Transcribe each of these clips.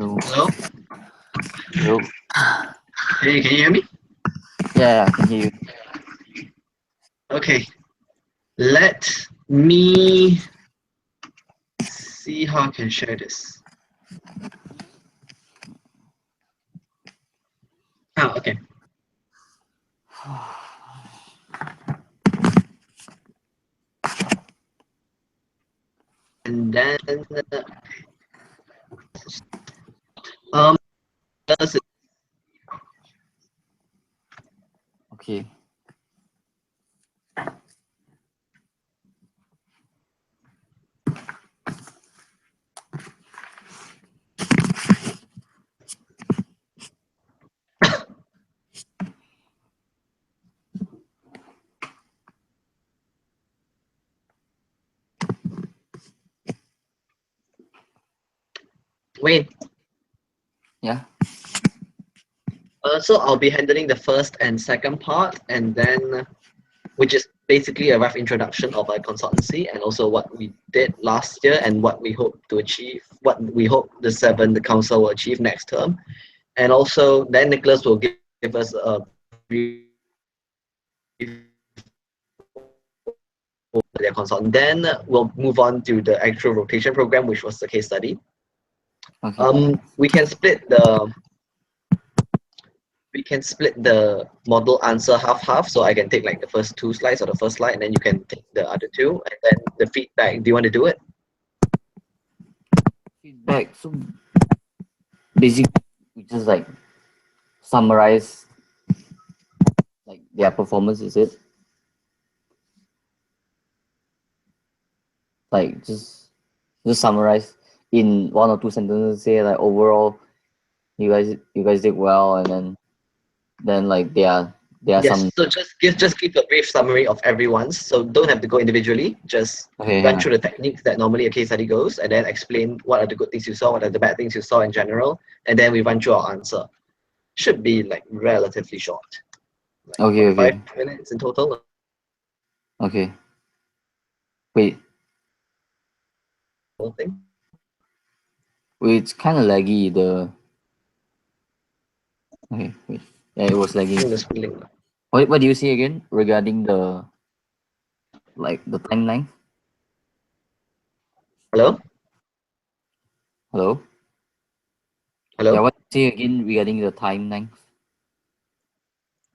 Hello. Hello? Hello. Hey, can you hear me? Yeah, I can hear you. Okay. Let me see how I can share this. Oh, okay. And then um does it- Okay. wait. Yeah. So I'll be handling the first and second part, and then which is basically a rough introduction of our consultancy and also what we did last year and what we hope to achieve, what we hope the council will achieve next term. And also then Nicholas will give us a brief for their consultant. Then we'll move on to the actual rotation program, which was the case study. Okay. We can split the model answer half. So I can take like the first two slides or the first slide, and then you can take the other two, and then the feedback. Do you want to do it? Feedback. So basically, we just like summarize like their performance. Is it like just summarize in one or two sentences? Say like overall, you guys did well, and then like there are Yes. some. So just give a brief summary of everyone's. So don't have to go individually. Just Okay. run Yeah. through the techniques that normally a case study goes, and then explain what are the good things you saw, what are the bad things you saw in general, and then we run through our answer. Should be like relatively short, like Okay. what, Okay. 5 minutes in total. Okay. Wait. Whole thing. Wait. It's kind of laggy. Okay. Wait. Yeah, it was lagging. The spelling. What do you see again regarding the timeline? Hello. Hello? Yeah, Hello. what do you see again regarding the timeline?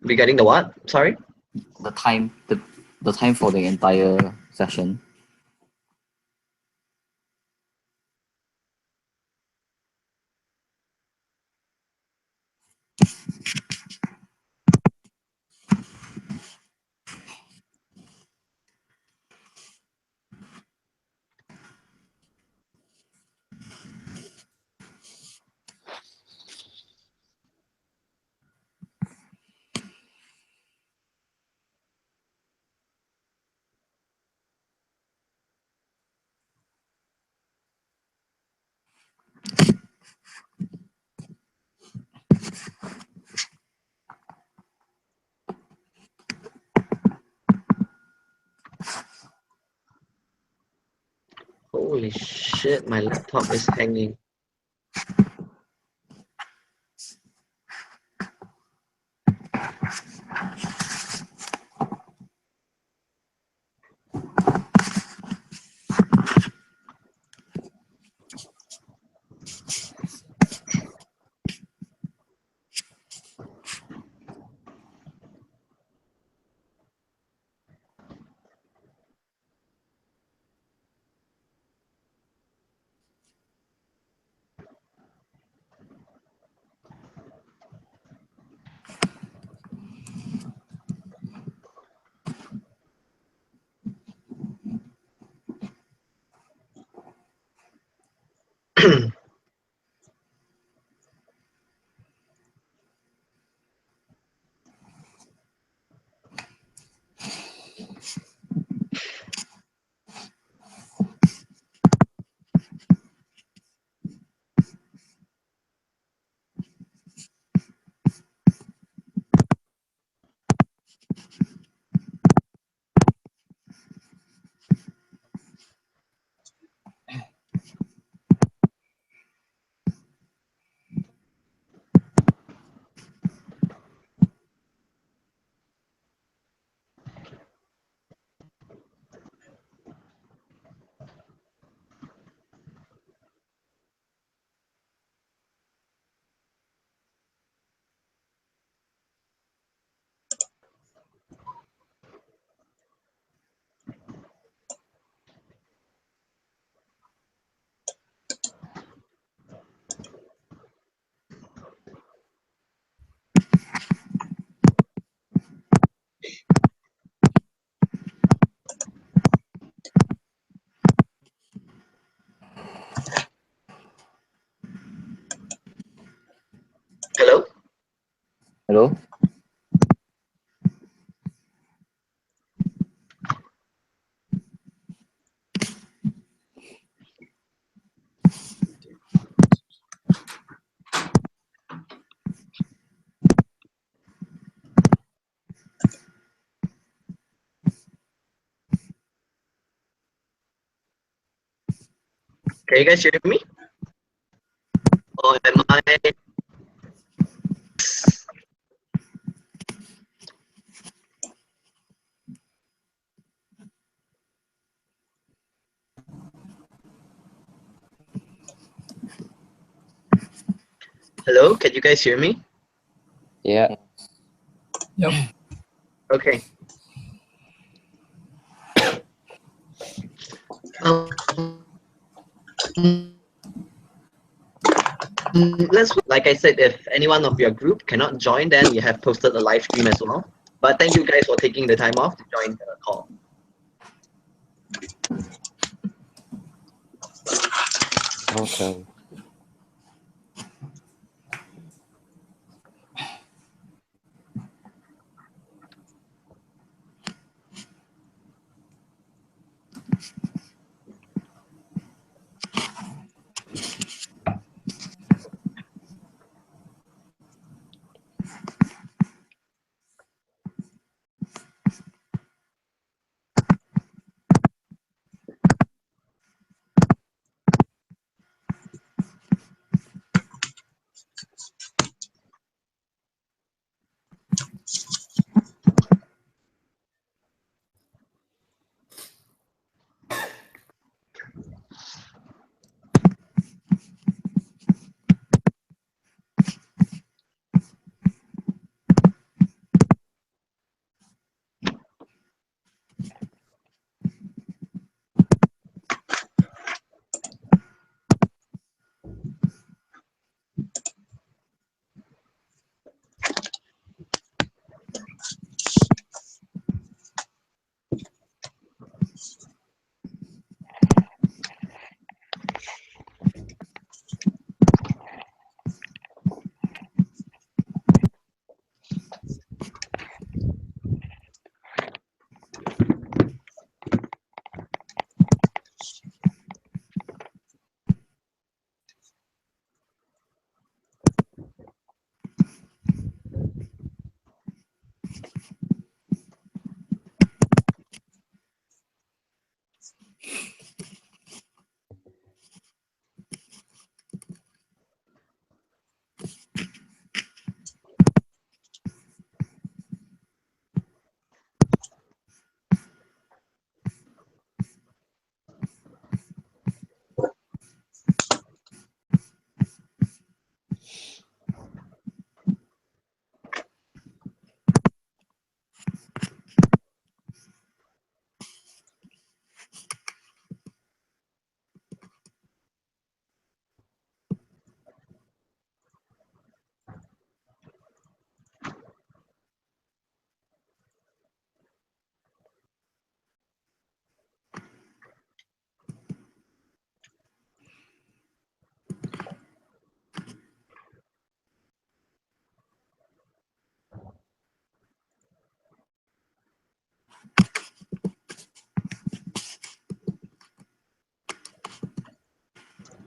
Regarding the what? Sorry. The time for the entire session. Holy shit! My laptop is hanging. Hello? Can you guys hear me? Or am I? Hello, can you guys hear me? Yeah. Yep. Okay. Let's, like I said, if any one of your group cannot join, then we have posted a live stream as well. But thank you guys for taking the time off to join the call. Okay.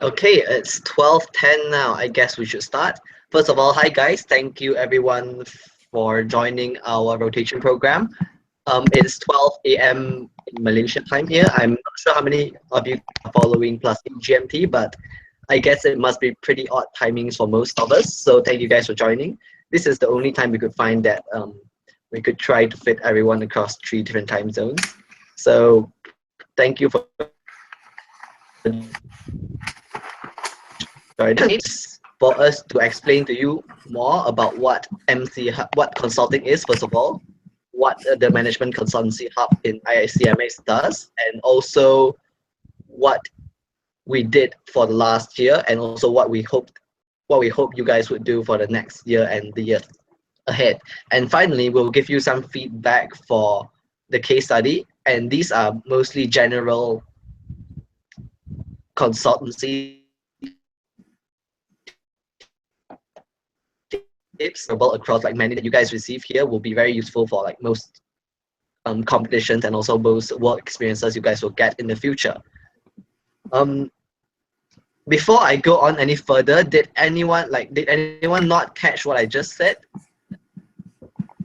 Okay, it's 12:10 now. I guess we should start. First of all, hi guys. Thank you everyone for joining our rotation program. It's 12 a.m. in Malaysia time here. I'm not sure how many of you are following plus GMT, but I guess it must be pretty odd timings for most of us. So thank you guys for joining. This is the only time we could find that we could try to fit everyone across 3 different time zones. So thank you for for us to explain to you more about what what consulting is, first of all, what the management consultancy hub in ICMS does, and also what we did for the last year, and also what we hope you guys would do for the next year and the year ahead. And finally, we'll give you some feedback for the case study, and these are mostly general consultancy, 'cause we don't have any specific consultancy. We just want to give you some feedback on what we did, and also what we hope you guys would do for the next year and the year ahead. And finally, we'll give you some feedback for the case study, and these are mostly general consultancy, 'cause we don't have any specific consultancy. We just want to give you some feedback on what we did, and also what we hope you guys would do for the next year and the year ahead. And finally, we'll give you some feedback for the case study, and these are mostly general consultancy, tips across like many that you guys receive here will be very useful for like most competitions and also most work experiences you guys will get in the future. Before I go on any further, did anyone not catch what I just said?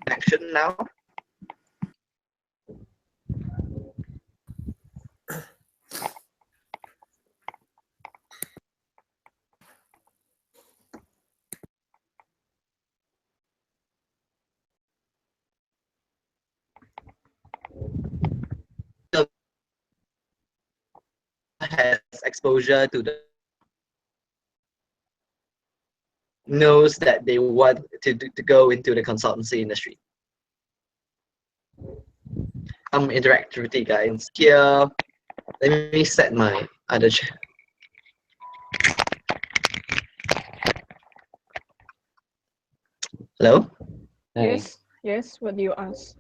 Action now. Has exposure to the knows that they want to go into the consultancy industry. Interactivity guys here. Let me set my other chair. Hello? Yes, yes, what do you ask?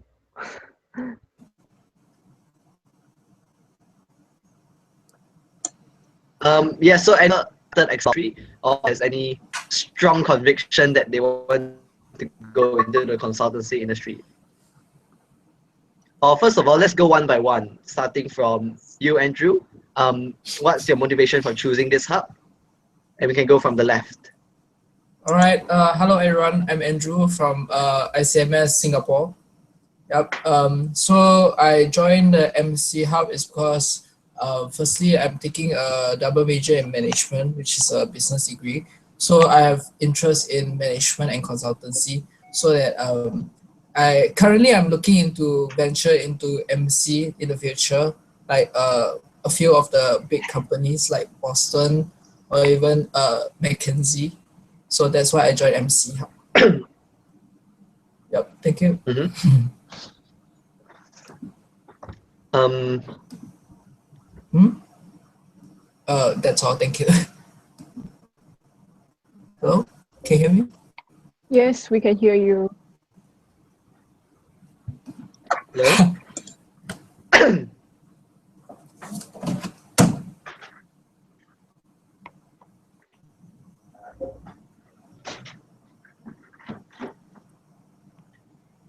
Yeah, so any exposure or has any strong conviction that they want to go into the consultancy industry? First of all, let's go one by one, starting from you, Andrew. What's your motivation for choosing this hub? And we can go from the left. All right. Hello, everyone. I'm Andrew from ICMS Singapore. Yep. So I joined the MC Hub is because firstly, I'm taking a double major in management, which is a business degree. So I have interest in management and consultancy. So that I'm looking into venture into MC in the future, like a few of the big companies like Boston or even McKinsey. So that's why I joined MC Hub. Yep. Thank you. That's all. Thank you. Hello? Can you hear me? Yes, we can hear you. Hello?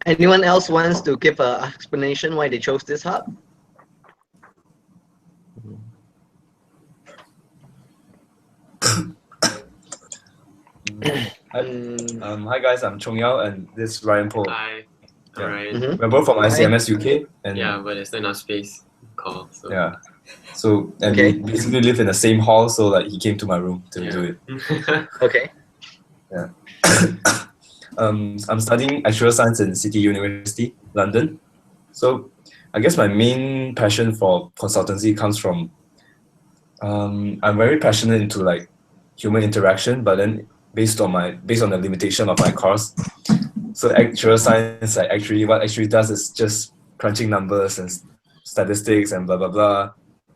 Anyone else wants to give an explanation why they chose this hub? Hi guys, I'm Chong Yao and this is Ryan Po. Hi, Yeah. Ryan. We're both from ICMS UK and Yeah, but there's not enough space call. So. yeah. So and Okay. we basically live in the same hall, so like he came to my room to do it. Okay. Yeah. I'm studying actuarial science in City University, London. So I guess my main passion for consultancy comes from I'm very passionate into like human interaction, but then based on the limitation of my course. So actuarial science, like what actually does is just crunching numbers and statistics and blah blah blah.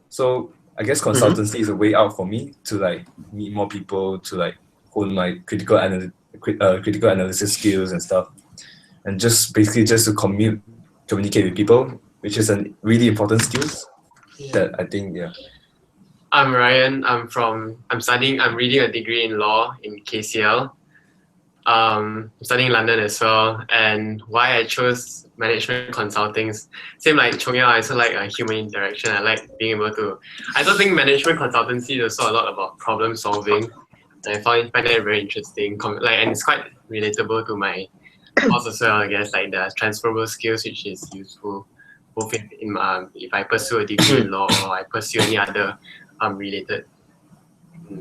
So I guess consultancy is a way out for me to like meet more people, to like hone my critical analysis skills and stuff, and just basically just to communicate with people, which is a really important skills that I think I'm Ryan. I'm reading a degree in law in KCL. I'm studying in London as well. And why I chose management consulting, same like Chong Yao, I also like human interaction. I like being able to, I don't think management consultancy is also a lot about problem solving. And I find that very interesting. And it's quite relatable to my course as well, I guess, like the transferable skills, which is useful both if I pursue a degree in law or I pursue any other related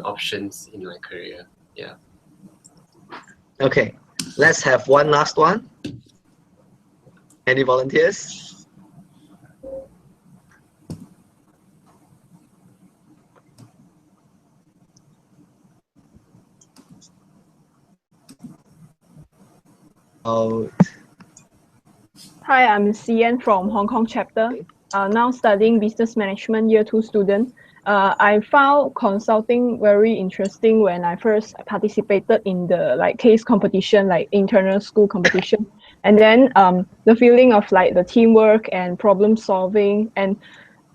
options in my career. Yeah. Okay, let's have one last one. Any volunteers? Oh. Hi, I'm Cian from Hong Kong chapter. Now studying business management, year 2 student. I found consulting very interesting when I first participated in the like case competition, like internal school competition. And then the feeling of like the teamwork and problem solving, and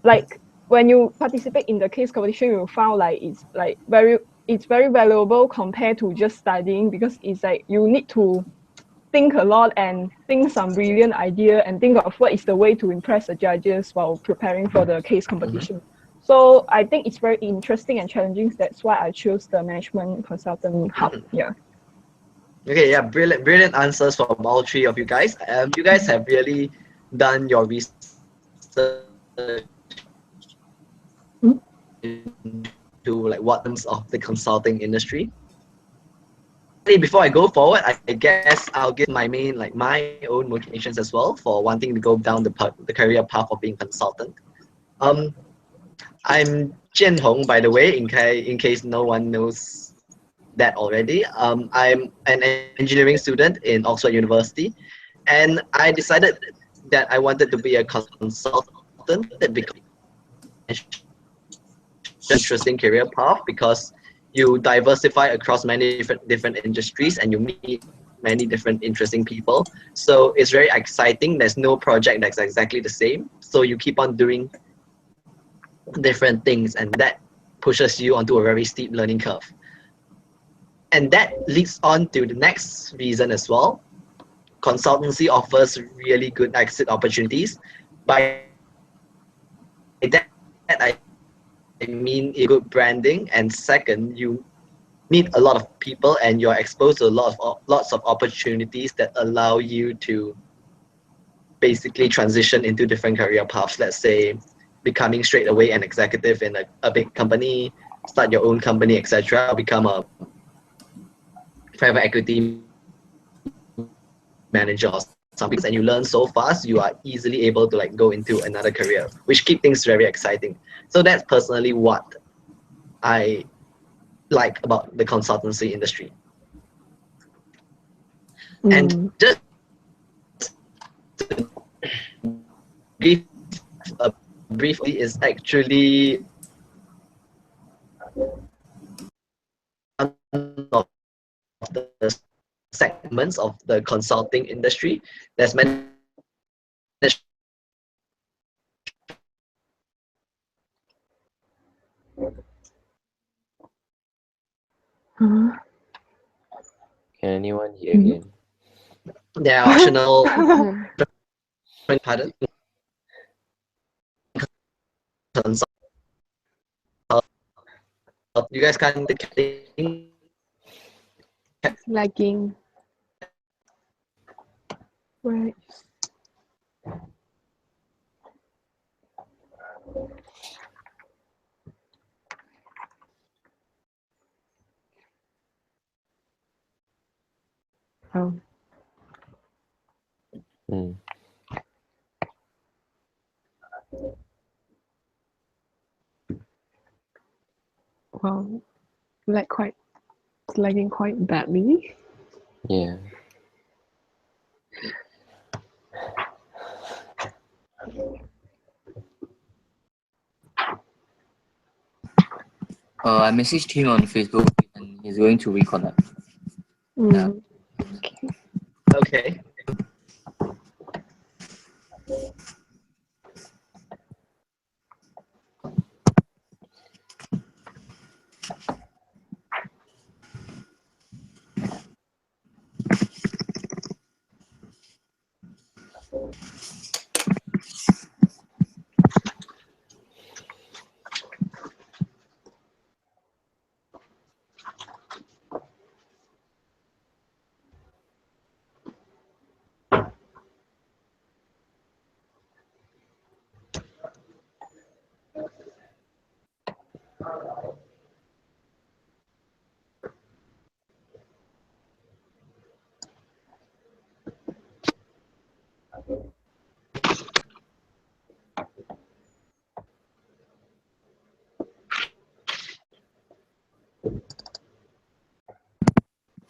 like when you participate in the case competition, you found like it's like very it's very valuable compared to just studying, because it's like you need to think a lot and think some brilliant idea and think of what is the way to impress the judges while preparing for the case competition. So I think it's very interesting and challenging. That's why I chose the management consultant hub. Yeah. Okay, yeah, brilliant answers from all three of you guys. You guys have really done your research into like what terms of the consulting industry. Before I go forward, I guess I'll give my my own motivations as well for wanting to go down the career path of being consultant. I'm Jian Hong, by the way, in case no one knows that already. I'm an engineering student in Oxford University, and I decided that I wanted to be a consultant because interesting career path, because you diversify across many different industries and you meet many different interesting people. So it's very exciting. There's no project that's exactly the same. So you keep on doing different things, and that pushes you onto a very steep learning curve. And that leads on to the next reason as well. Consultancy offers really good exit opportunities. By that, I mean good branding, and second, you meet a lot of people and you're exposed to lots of opportunities that allow you to basically transition into different career paths. Let's say becoming straight away an executive in a big company, start your own company, etc., become a private equity manager or something, and you learn so fast, you are easily able to like go into another career, which keep things very exciting. So that's personally what I like about the consultancy industry. And just briefly is actually one of the segments of the consulting industry. There's many Can anyone hear him? there are optional pardon, consult, you guys can't think. Lagging. Right. Oh. Mm. Well, lagging quite badly. Yeah. I messaged him on Facebook and he's going to reconnect. Yeah. Okay.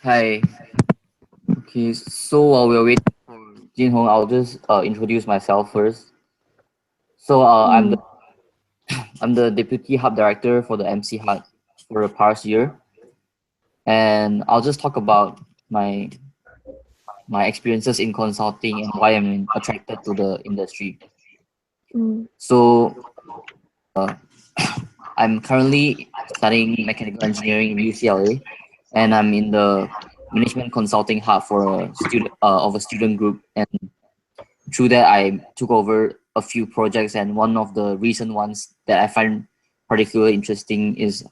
Hi. Okay, so while we're waiting for Jin Hong, I'll just introduce myself first. So I'm the deputy hub director for the MC Hub for the past year, and I'll just talk about my experiences in consulting and why I'm attracted to the industry. So I'm currently studying mechanical engineering in UCLA, and I'm in the management consulting hub for a student of a student group. And through that, I took over a few projects, and one of the recent ones that I find particularly interesting is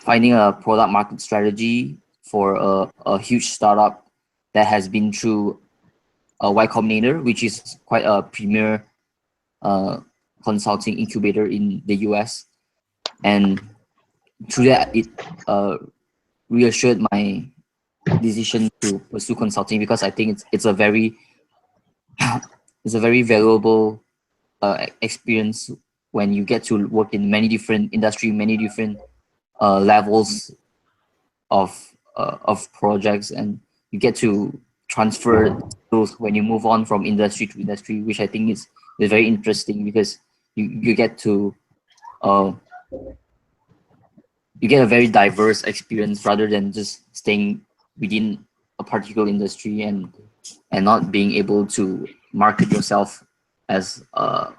finding a product market strategy for a huge startup that has been through Y Combinator, which is quite a premier consulting incubator in the US. And through that, it reassured my decision to pursue consulting, because I think it's a very it's a very valuable experience when you get to work in many different industry, many different levels of projects, and you get to transfer those when you move on from industry to industry, which I think is very interesting, because you get to uh, you get a very diverse experience rather than just staying within a particular industry and not being able to market yourself as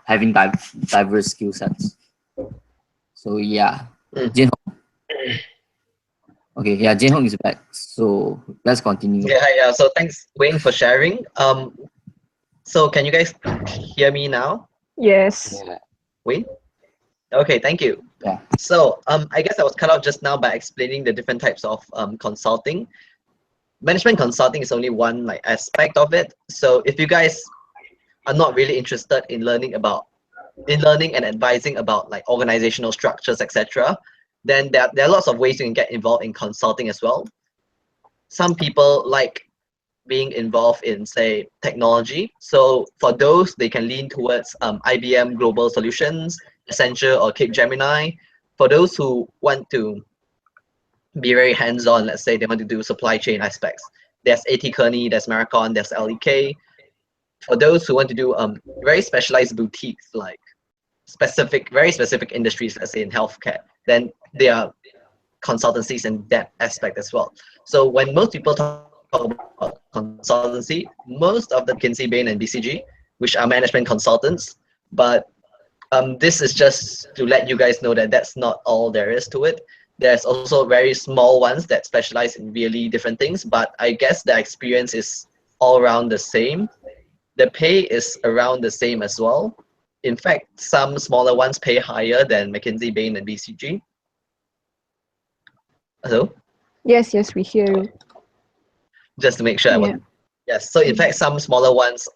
having diverse skill sets. So yeah, Jin Hong. Okay, yeah, Jin Hong is back. So let's continue. Yeah. So thanks, Wayne, for sharing. So can you guys hear me now? Yes. Wayne? Okay, thank you. Yeah. So I guess I was cut off just now by explaining the different types of consulting. Management consulting is only one like aspect of it. So if you guys are not really interested in learning and advising about like organizational structures, etc., then there are lots of ways you can get involved in consulting as well. Some people like being involved in, say, technology. So for those, they can lean towards IBM Global Solutions, Accenture, or Capgemini. For those who want to be very hands-on, let's say they want to do supply chain aspects, there's AT Kearney, there's Maricon, there's LEK. For those who want to do very specialized boutiques, like very specific industries, let's say in healthcare, then there are consultancies in that aspect as well. So when most people talk about consultancy, most of the McKinsey, Bain, and BCG, which are management consultants, but this is just to let you guys know that that's not all there is to it. There's also very small ones that specialize in really different things, but I guess the experience is all around the same. The pay is around the same as well. In fact, some smaller ones pay higher than McKinsey, Bain, and BCG. Hello? Yes, we hear you. Just to make sure I wasn't. Yes, so in fact, some smaller ones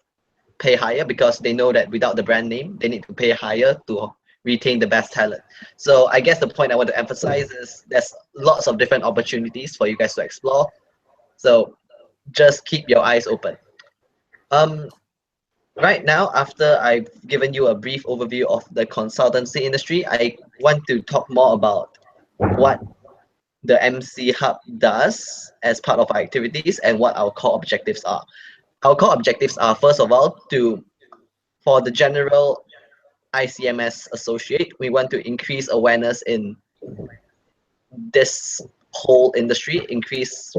pay higher because they know that without the brand name, they need to pay higher to retain the best talent. So I guess the point I want to emphasize is there's lots of different opportunities for you guys to explore. So just keep your eyes open. Right now, after I've given you a brief overview of the consultancy industry, I want to talk more about what the MC Hub does as part of our activities and what our core objectives are. Our core objectives are, first of all, for the general ICMS associate, we want to increase awareness in this whole industry, increase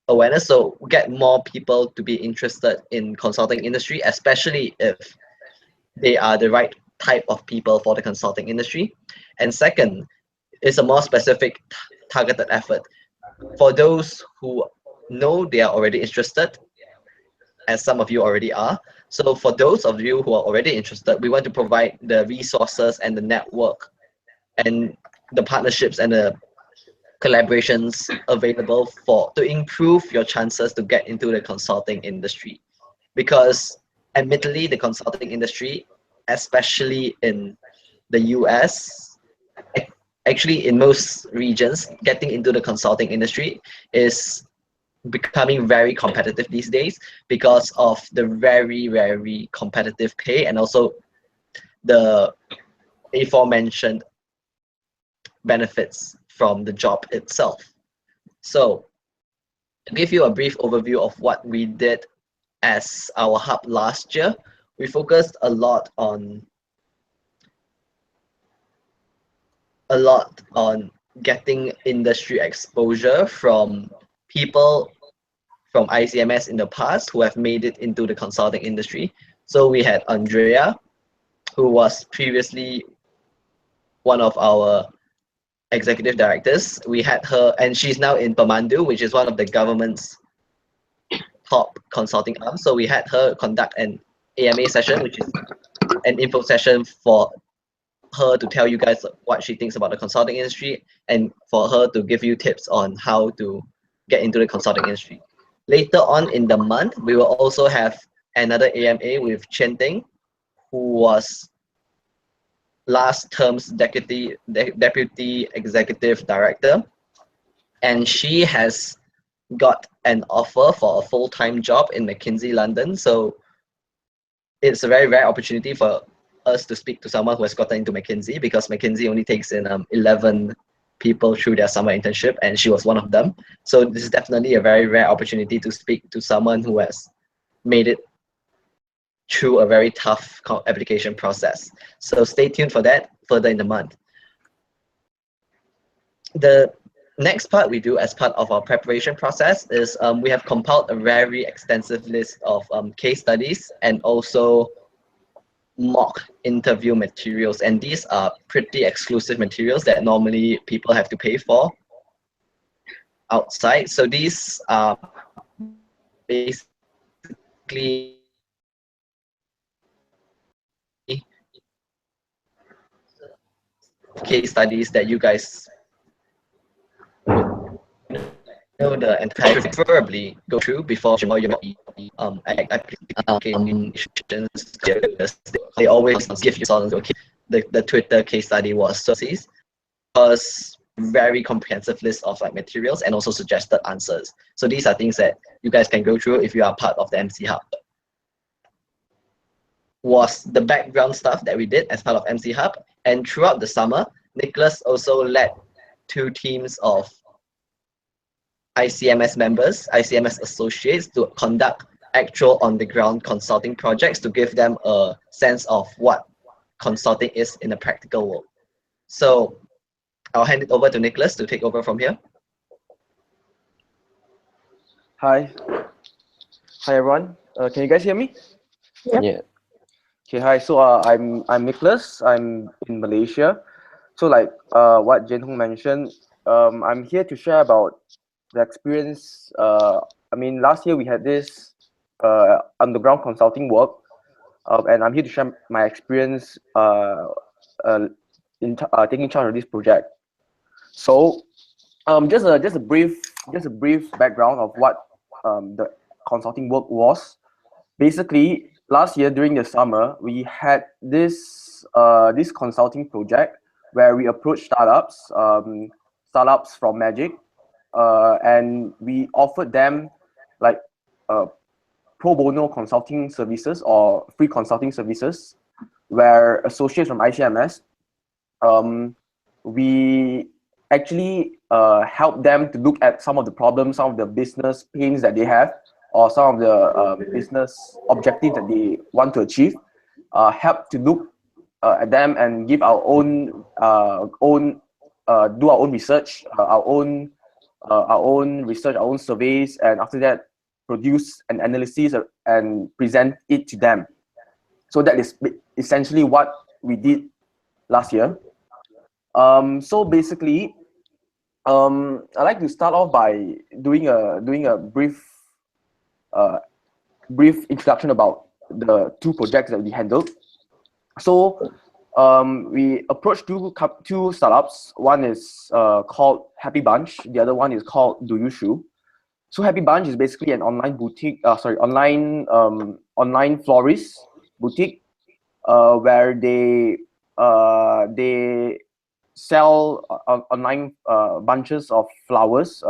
awareness, so get more people to be interested in consulting industry, especially if they are the right type of people for the consulting industry. And second, is a more specific targeted effort for those who know they are already interested, as some of you already are. So for those of you who are already interested, we want to provide the resources and the network and the partnerships and the collaborations available to improve your chances to get into the consulting industry. Because admittedly, the consulting industry, especially in the US, actually in most regions, getting into the consulting industry is becoming very competitive these days because of the very, very competitive pay and also the aforementioned benefits from the job itself. So to give you a brief overview of what we did as our hub last year, we focused a lot on getting industry exposure from people from ICMS in the past who have made it into the consulting industry. So we had Andrea, who was previously one of our executive directors. We had her, and she's now in Pemandu, which is one of the government's top consulting arms. So we had her conduct an AMA session, which is an info session for her to tell you guys what she thinks about the consulting industry and for her to give you tips on how to get into the consulting industry. Later on in the month, we will also have another AMA with Chen Ting, who was last term's deputy executive director, and she has got an offer for a full-time job in McKinsey London. So it's a very rare opportunity for us to speak to someone who has gotten into McKinsey, because McKinsey only takes in 11 people through their summer internship, and she was one of them. So this is definitely a very rare opportunity to speak to someone who has made it through a very tough application process. So stay tuned for that further in the month. The next part we do as part of our preparation process is we have compiled a very extensive list of case studies and also mock interview materials, and these are pretty exclusive materials that normally people have to pay for outside. So these are basically case studies that you guys know the entire preferably go through before your applications. They always give you okay. The Twitter case study was sources, because very comprehensive list of like materials and also suggested answers. So these are things that you guys can go through if you are part of the MC Hub. Was the background stuff that we did as part of MC Hub, and throughout the summer, Nicholas also led 2 teams of ICMS members, ICMS associates, to conduct actual on-the-ground consulting projects to give them a sense of what consulting is in a practical world. So I'll hand it over to Nicholas to take over from here. Hi. Hi everyone. Can you guys hear me? Yep. Yeah. Okay. Hi. So I'm Nicholas. I'm in Malaysia. So like what Jin Hong mentioned, I'm here to share about the experience. I mean, last year we had this underground consulting work, and I'm here to share my experience in taking charge of this project. So, just a brief background of what the consulting work was. Basically, last year during the summer, we had this this consulting project where we approached startups from Magic, and we offered them like pro bono consulting services or free consulting services, where associates from ICMS, we actually help them to look at some of the problems, some of the business pains that they have, or some of the business objectives that they want to achieve. Help to look at them and give our own do our own research, our own research, our own surveys, and after that produce an analysis and present it to them. So that is essentially what we did last year. So basically, I'd like to start off by doing a brief introduction about the 2 projects that we handled. So we approached two startups. One is called Happy Bunch. The other one is called Do You Shoe. So Happy Bunch is basically an online boutique. Online florist boutique, where they sell online bunches of flowers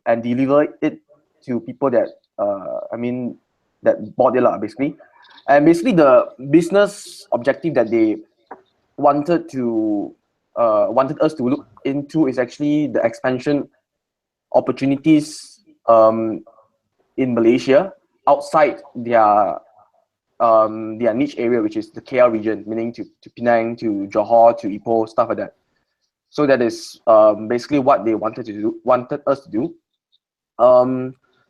and deliver it to people that that bought it basically. And basically the business objective that they wanted us to look into is actually the expansion opportunities in Malaysia outside their niche area, which is the KL region, meaning to Penang, to Johor, to Ipoh, stuff like that. So that is basically what they wanted us to do.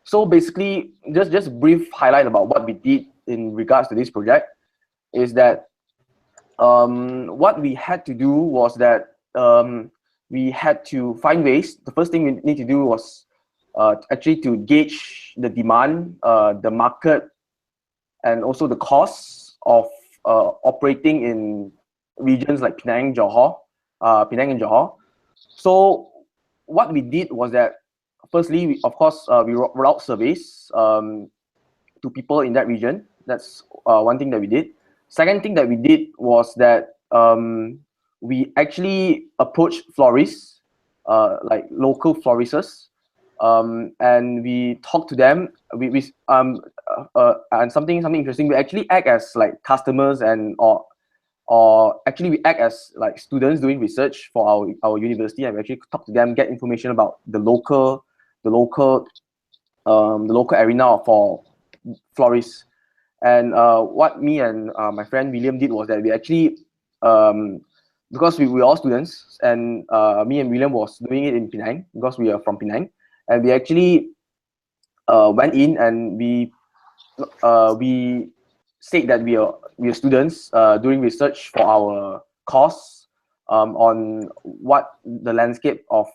So basically, just a brief highlight about what we did in regards to this project is that what we had to do was that we had to find ways. The first thing we need to do was actually to gauge the demand, the market, and also the costs of operating in regions like Penang, and Johor. So what we did was that, firstly, of course, we rolled out surveys to people in that region. That's one thing that we did. Second thing that we did was that we actually approached florists, like local florists, and we talked to them. And something interesting. We actually act as like customers or actually we act as like students doing research for our university, and we actually talk to them, get information about the local arena for florists. And what me and my friend William did was that we actually, because we were all students, and me and William was doing it in Penang because we are from Penang, and we actually went in and we said that we are students doing research for our course on what the landscape of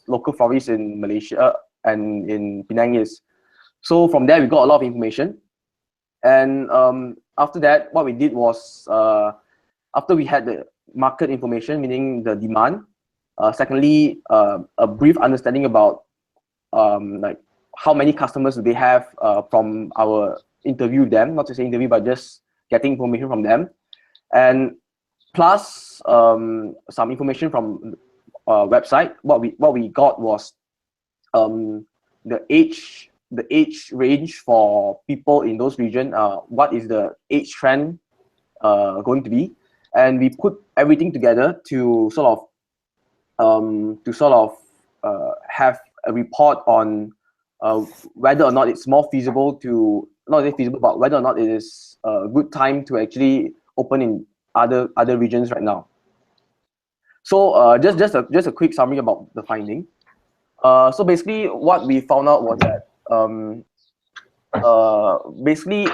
local florists in Malaysia and in Penang is. So from there we got a lot of information, and after that what we did was, after we had the market information, meaning the demand, secondly a brief understanding about like how many customers do they have from our interview with them, not to say interview, but just getting information from them, and plus some information from website. What we got was the age range for people in those regions. What is the age trend going to be? And we put everything together to sort of have a report on whether or not it's more feasible to, not only feasible, but whether or not it is a good time to actually open in other regions right now. So just a quick summary about the finding. So basically what we found out was that basically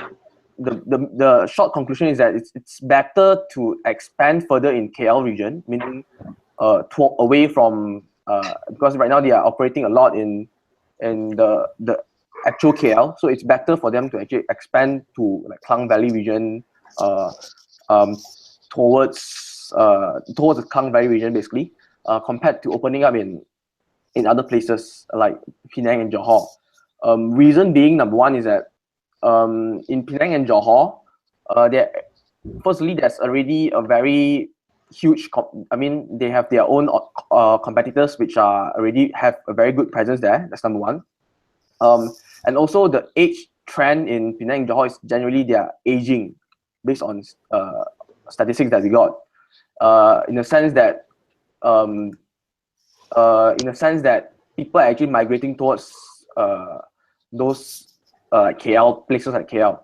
the short conclusion is that it's better to expand further in KL region, meaning away from because right now they are operating a lot in the actual KL, so it's better for them to actually expand to like Klang Valley region, towards the Klang Valley region basically, compared to opening up in other places like Penang and Johor. Reason being, number one is that in Penang and Johor, firstly there's already a very huge they have their own competitors which are already have a very good presence there. That's number one. And also the age trend in Penang and Johor is generally they are aging, based on statistics that we got, in the sense that people are actually migrating towards those KL places like KL.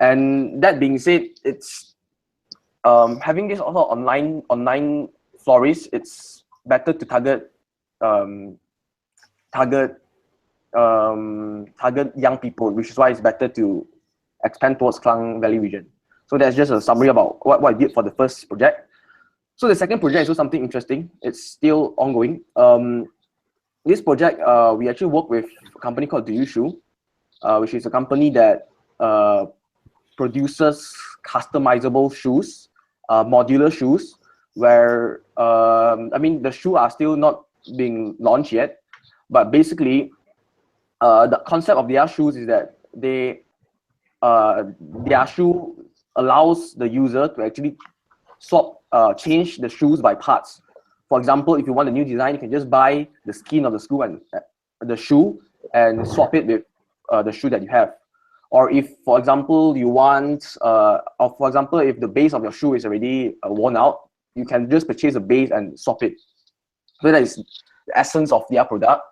And that being said, it's having this also online florists, it's better to target young people, which is why it's better to expand towards Klang Valley region. So that's just a summary about what I did for the first project. So the second project is also something interesting. It's still ongoing. This project, we actually work with a company called Shu, which is a company that produces customizable shoes, modular shoes, where the shoes are still not being launched yet, but basically the concept of their shoes is that their shoe allows the user to actually change the shoes by parts. For example, if you want a new design, you can just buy the skin of the shoe and swap it with the shoe that you have. Or if, for example, you want, if the base of your shoe is already worn out, you can just purchase a base and swap it. So that is the essence of their product.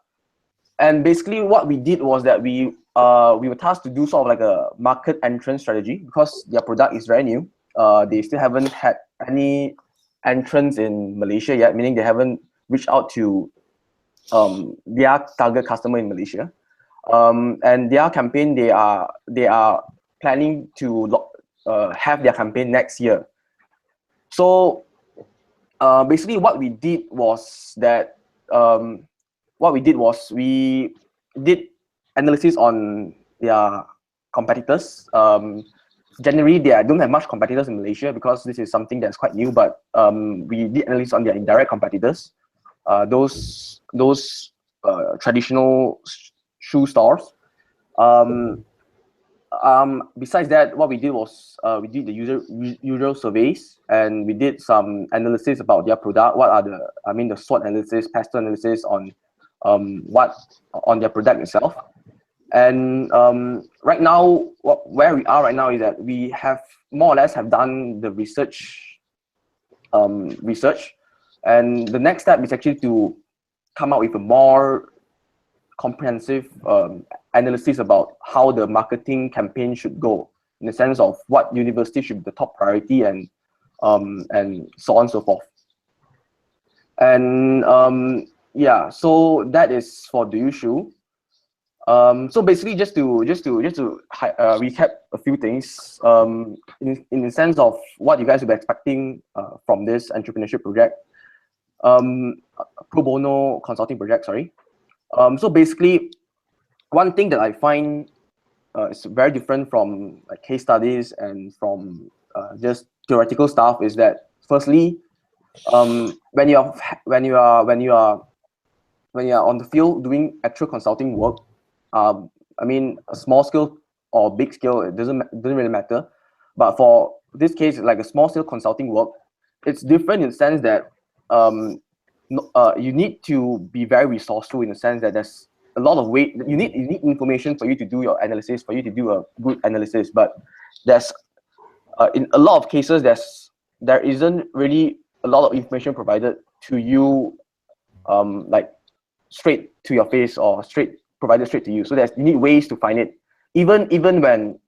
And basically what we did was that we were tasked to do sort of like a market entrance strategy, because their product is very new. They still haven't had any entrance in Malaysia yet, meaning they haven't reached out to their target customer in Malaysia. And their campaign, they are planning to have their campaign next year. So basically what we did was that we did analysis on their competitors. Generally, they don't have much competitors in Malaysia because this is something that's quite new, but we did analysis on their indirect competitors, those traditional shoe stores. Besides that, what we did was we did the usual surveys, and we did some analysis about their product. What are the SWOT analysis, PESTEL analysis on their product itself. And right now, where we are right now is that we have more or less have done the research, and the next step is actually to come up with a more comprehensive analysis about how the marketing campaign should go, in the sense of what university should be the top priority, and so on and so forth. And yeah, so that is for the issue. So basically, just to recap a few things, in the sense of what you guys will be expecting from this entrepreneurship project, pro bono consulting project. Sorry. So basically, one thing that I find is very different from like case studies and from just theoretical stuff is that, firstly, when you are on the field doing actual consulting work, I mean, a small scale or big scale, it doesn't really matter. But for this case, like a small scale consulting work, it's different in the sense that you need to be very resourceful, in the sense that there's a lot of weight. You need information for you to do your analysis, for you to do a good analysis. But there's in a lot of cases there isn't really a lot of information provided to you, like straight to your face or provided straight to you. So you need ways to find it. Even when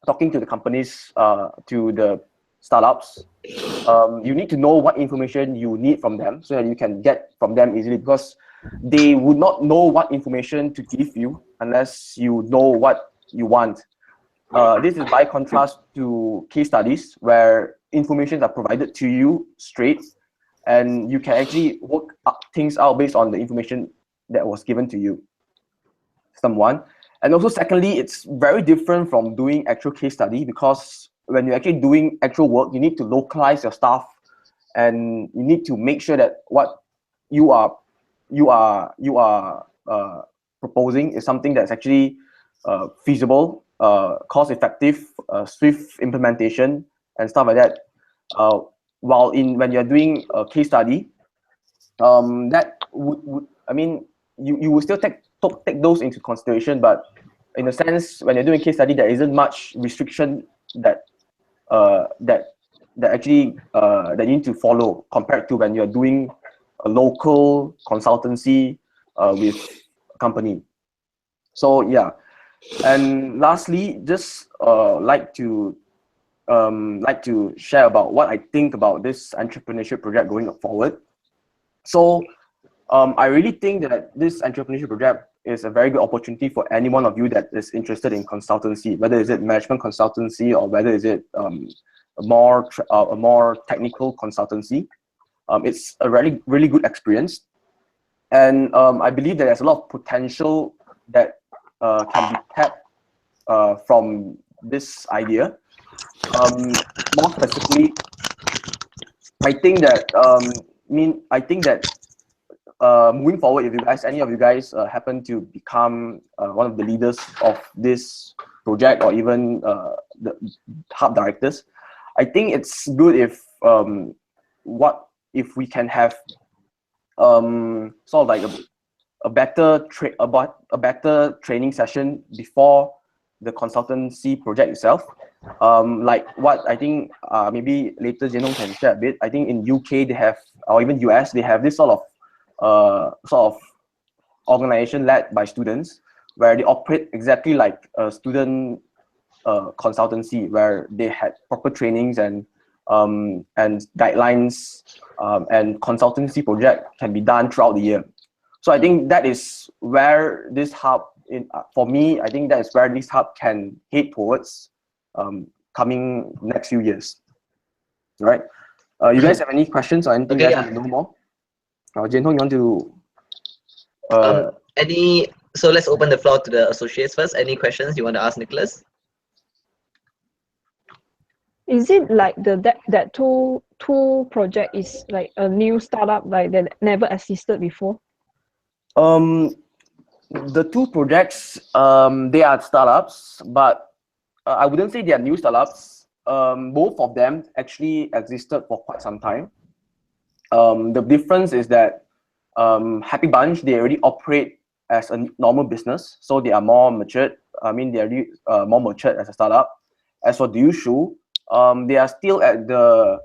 talking to the companies, to the startups, you need to know what information you need from them so that you can get from them easily, because they would not know what information to give you unless you know what you want. This is by contrast to case studies where information are provided to you straight, and you can actually work things out based on the information that was given to you. Someone. And also, secondly, it's very different from doing actual case study, because when you're actually doing actual work, you need to localize your stuff, and you need to make sure that what you are proposing is something that's actually feasible, cost-effective, swift implementation, and stuff like that. While when you're doing a case study, that would I mean, you will still take those into consideration, but in a sense, when you're doing case study, there isn't much restriction that actually that you need to follow, compared to when you're doing a local consultancy with a company. So yeah, and lastly, just like to share about what I think about this entrepreneurship project going forward. So I really think that this entrepreneurship project is a very good opportunity for any one of you that is interested in consultancy, whether is it management consultancy or whether is it a more technical consultancy. It's a really good experience, and I believe that there's a lot of potential that can be tapped from this idea. More specifically, I think that moving forward, if any of you guys happen to become one of the leaders of this project, or even the hub directors, I think it's good if we can have sort of like a better training session before the consultancy project itself. Like what I think maybe later Jenong can share a bit. I think in UK they have, or even US, they have this sort of organization led by students, where they operate exactly like a student consultancy, where they had proper trainings and guidelines, and consultancy project can be done throughout the year. So I think that is where this hub, for me, I think that is where this hub can head towards. coming next few years. All right. You guys have any questions or anything you guys want to know more? Jian Hong, you want to? So let's open the floor to the associates first. Any questions you want to ask Nicholas? Is it like that two project is like a new startup like that never existed before? The two projects, they are startups, but I wouldn't say they are new startups. Both of them actually existed for quite some time. The difference is that Happy Bunch, they already operate as a normal business, so they are more matured. I mean, they are really, more matured as a startup. As for Diushu, they are still at the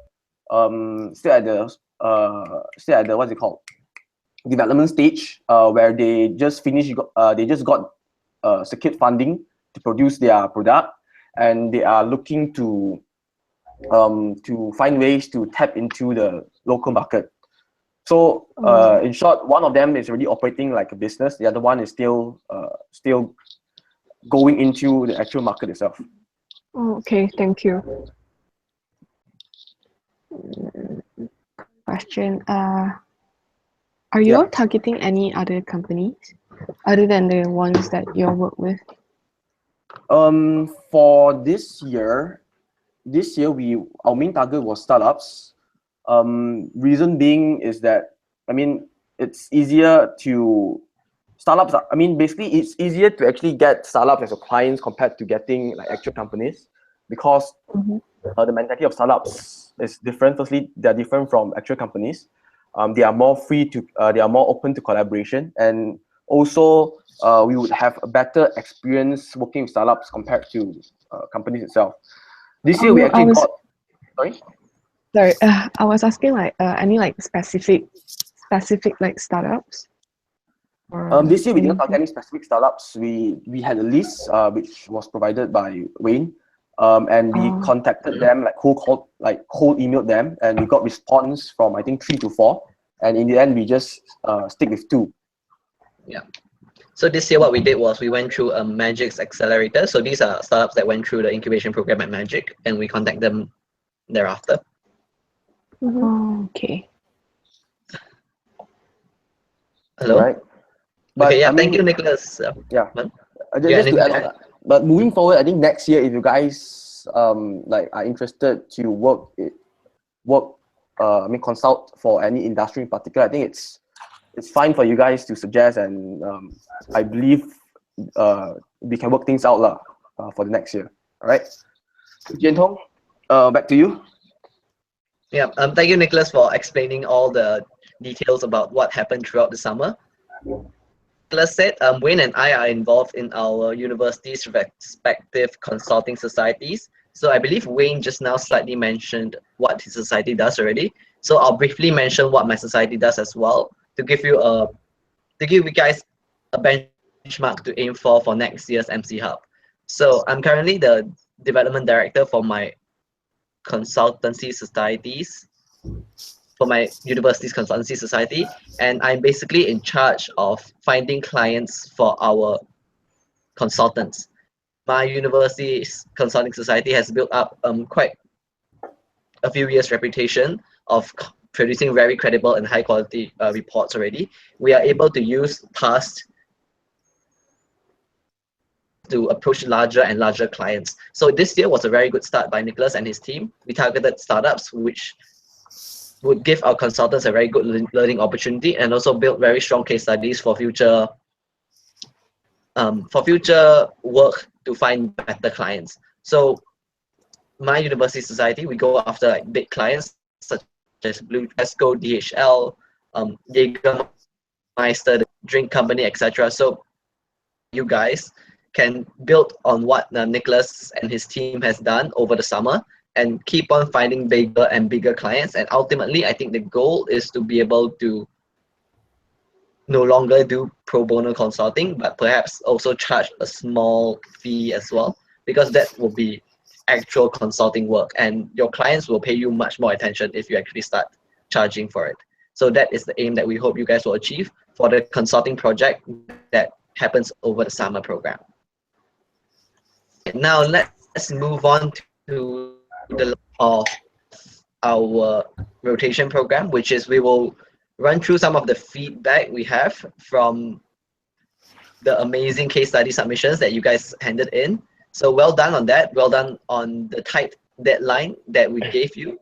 what's it called, development stage, where they just got secured funding to produce their product, and they are looking to find ways to tap into the local market. So in short, one of them is already operating like a business. The other one is still going into the actual market itself. Oh, okay, thank you. Question. Are you all targeting any other companies other than the ones that you all work with? For this year, our main target was startups. Reason being is that, I mean, it's easier to startups. I mean, basically, it's easier to actually get startups as a clients compared to getting like actual companies, because the mentality of startups is different. Firstly, they are different from actual companies. They are more they are more open to collaboration, and also we would have a better experience working with startups compared to companies itself. This year we actually got. Sorry, I was asking like any like specific like startups. This year we didn't target any specific startups. We had a list which was provided by Wayne, and we contacted them, like cold emailed them, and we got response from I think 3 to 4, and in the end we just stick with 2. Yeah. So this year what we did was we went through a Magic's accelerator. So these are startups that went through the incubation program at Magic, and we contact them thereafter. Okay. Hello. Right. But okay. Yeah. I mean, thank you, Nicholas. Yeah. Just to add on, but moving forward, I think next year, if you guys like are interested to consult for any industry in particular, I think it's fine for you guys to suggest, and I believe we can work things out for the next year. All right. Jian Hong, back to you. Yeah. Thank you, Nicholas, for explaining all the details about what happened throughout the summer. Nicholas said, Wayne and I are involved in our university's respective consulting societies. So I believe Wayne just now slightly mentioned what his society does already. So I'll briefly mention what my society does as well, to give you guys a benchmark to aim for next year's MC Hub. So I'm currently the development director for my consultancy societies, for my university's consultancy society, and I'm basically in charge of finding clients for our consultants. My university's consulting society has built up quite a few years' reputation of producing very credible and high quality reports already. We are able to use past to approach larger and larger clients. So this year was a very good start by Nicholas and his team. We targeted startups which would give our consultants a very good learning opportunity, and also build very strong case studies for future work to find better clients. So my university society, we go after like big clients such as Blue Tesco, DHL, Jägermeister, the drink company, etc. So you guys can build on what Nicholas and his team has done over the summer, and keep on finding bigger and bigger clients. And ultimately, I think the goal is to be able to no longer do pro bono consulting, but perhaps also charge a small fee as well, because that will be actual consulting work, and your clients will pay you much more attention if you actually start charging for it. So that is the aim that we hope you guys will achieve for the consulting project that happens over the summer program. Now let's move on to the of our rotation program, which is we will run through some of the feedback we have from the amazing case study submissions that you guys handed in. So well done on that. Well done on the tight deadline that we gave you.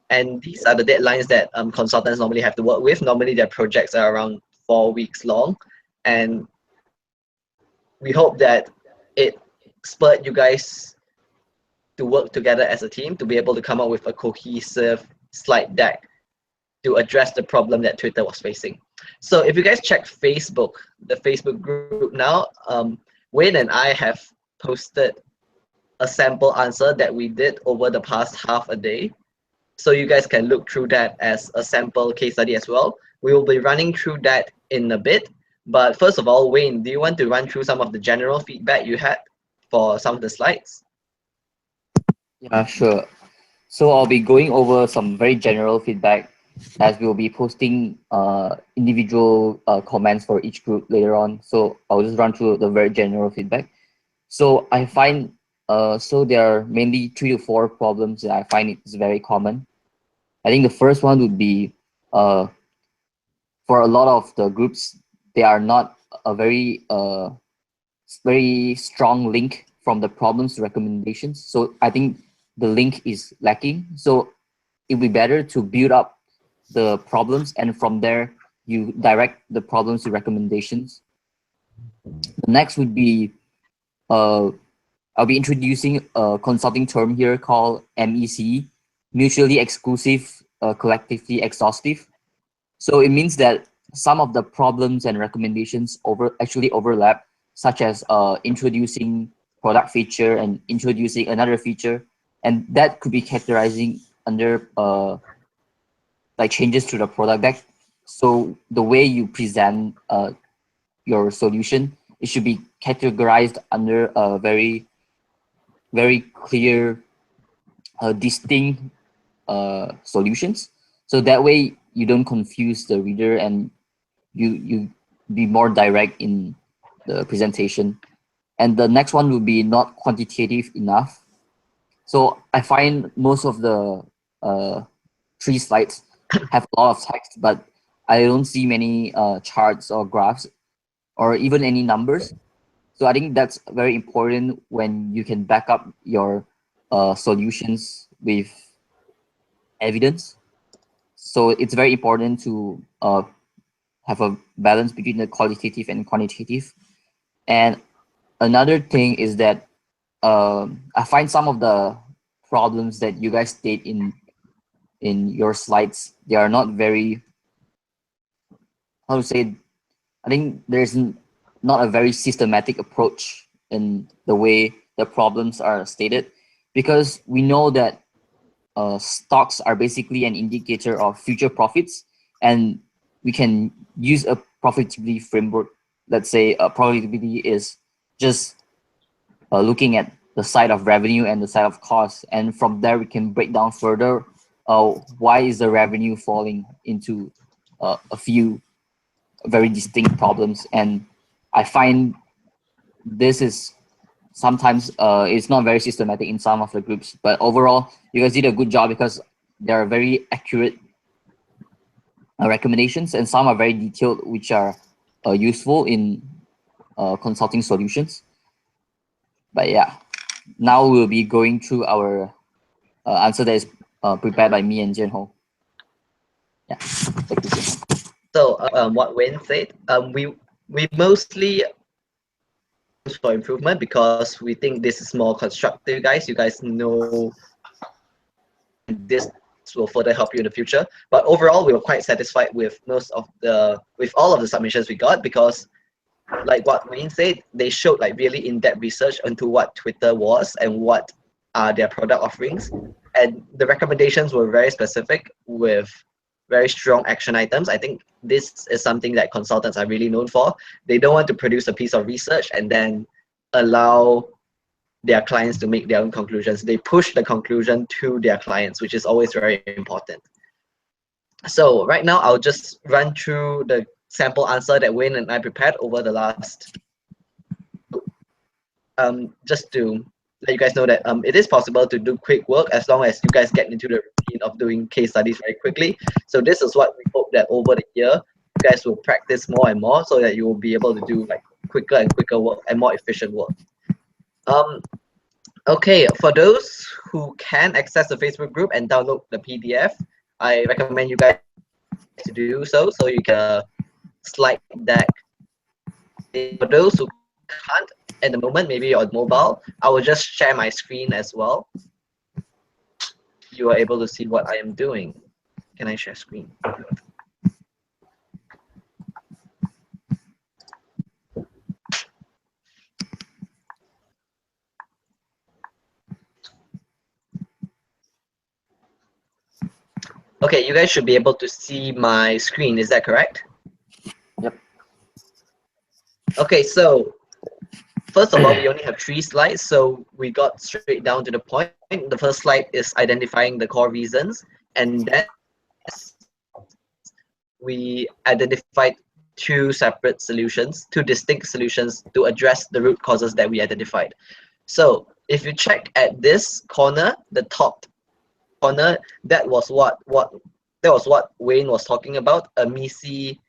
And these are the deadlines that consultants normally have to work with. Normally their projects are around 4 weeks long. And we hope that it spurred you guys to work together as a team to be able to come up with a cohesive slide deck to address the problem that Twitter was facing. So if you guys check Facebook, the Facebook group now, Wayne and I have posted a sample answer that we did over the past half a day. So you guys can look through that as a sample case study as well. We will be running through that in a bit. But first of all, Wayne, do you want to run through some of the general feedback you had for some of the slides? Yeah, sure. So I'll be going over some very general feedback as we'll be posting individual comments for each group later on. So I'll just run through the very general feedback. So I find, so there are mainly 3 to 4 problems that I find it's very common. I think the first one would be, for a lot of the groups, they are not a very strong link from the problems to recommendations. So I think the link is lacking. So it would be better to build up the problems, and from there you direct the problems to recommendations. The next would be, I'll be introducing a consulting term here called MEC, mutually exclusive, collectively exhaustive. So it means that some of the problems and recommendations actually overlap, such as introducing product feature and introducing another feature, and that could be categorizing under like changes to the product deck. So the way you present your solution, it should be categorized under a very clear, distinct solutions. So that way you don't confuse the reader and you be more direct in the presentation. And the next one will be not quantitative enough. So I find most of the 3 slides have a lot of text, but I don't see many charts or graphs or even any numbers. So I think that's very important when you can back up your solutions with evidence. So it's very important to have a balance between the qualitative and quantitative. And another thing is that I find some of the problems that you guys state in your slides, they are not very, how to say, I think there's not a very systematic approach in the way the problems are stated, because we know that stocks are basically an indicator of future profits, and we can use a profitability framework. Let's say profitability is just looking at the side of revenue and the side of cost, and from there we can break down further why is the revenue falling into a few very distinct problems. And I find this is sometimes it's not very systematic in some of the groups, but overall you guys did a good job because they are very accurate recommendations, and some are very detailed, which are useful in consulting solutions. But yeah, now we'll be going through our answer that is prepared by me and Jianhong. Yeah, thank you, Jianhong. So what Wayne said, we mostly for improvement because we think this is more constructive, guys. You guys know this will further help you in the future. But overall, we were quite satisfied with all of the submissions we got, because like what Wayne said, they showed like really in-depth research into what Twitter was and what are their product offerings. And the recommendations were very specific with very strong action items. I think this is something that consultants are really known for. They don't want to produce a piece of research and then allow their clients to make their own conclusions. They push the conclusion to their clients, which is always very important. So right now, I'll just run through the sample answer that Wayne and I prepared over the last, just to let you guys know that it is possible to do quick work as long as you guys get into the routine of doing case studies very quickly. So this is what we hope that over the year you guys will practice more and more so that you will be able to do like quicker and quicker work and more efficient work. Okay, for those who can access the Facebook group and download the PDF, I recommend you guys to do so you can slide deck. For those who can't at the moment, maybe on mobile, I will just share my screen as well. You are able to see what I am doing. Can I share screen? Okay, you guys should be able to see my screen. Is that correct? Yep. Okay, so first of all, we only have 3 slides, so we got straight down to the point. The first slide is identifying the core reasons, and then we identified 2 separate solutions, 2 distinct solutions to address the root causes that we identified. So if you check at this corner, the top corner, that was what Wayne was talking about, a messy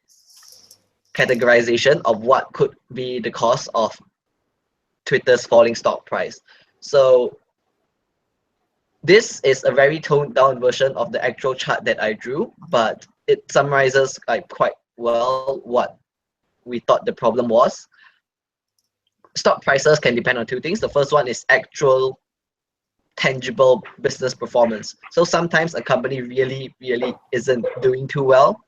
categorization of what could be the cause of Twitter's falling stock price. So this is a very toned down version of the actual chart that I drew, but it summarizes like quite well what we thought the problem was. Stock prices can depend on 2 things. The first one is actual tangible business performance. So sometimes a company really isn't doing too well.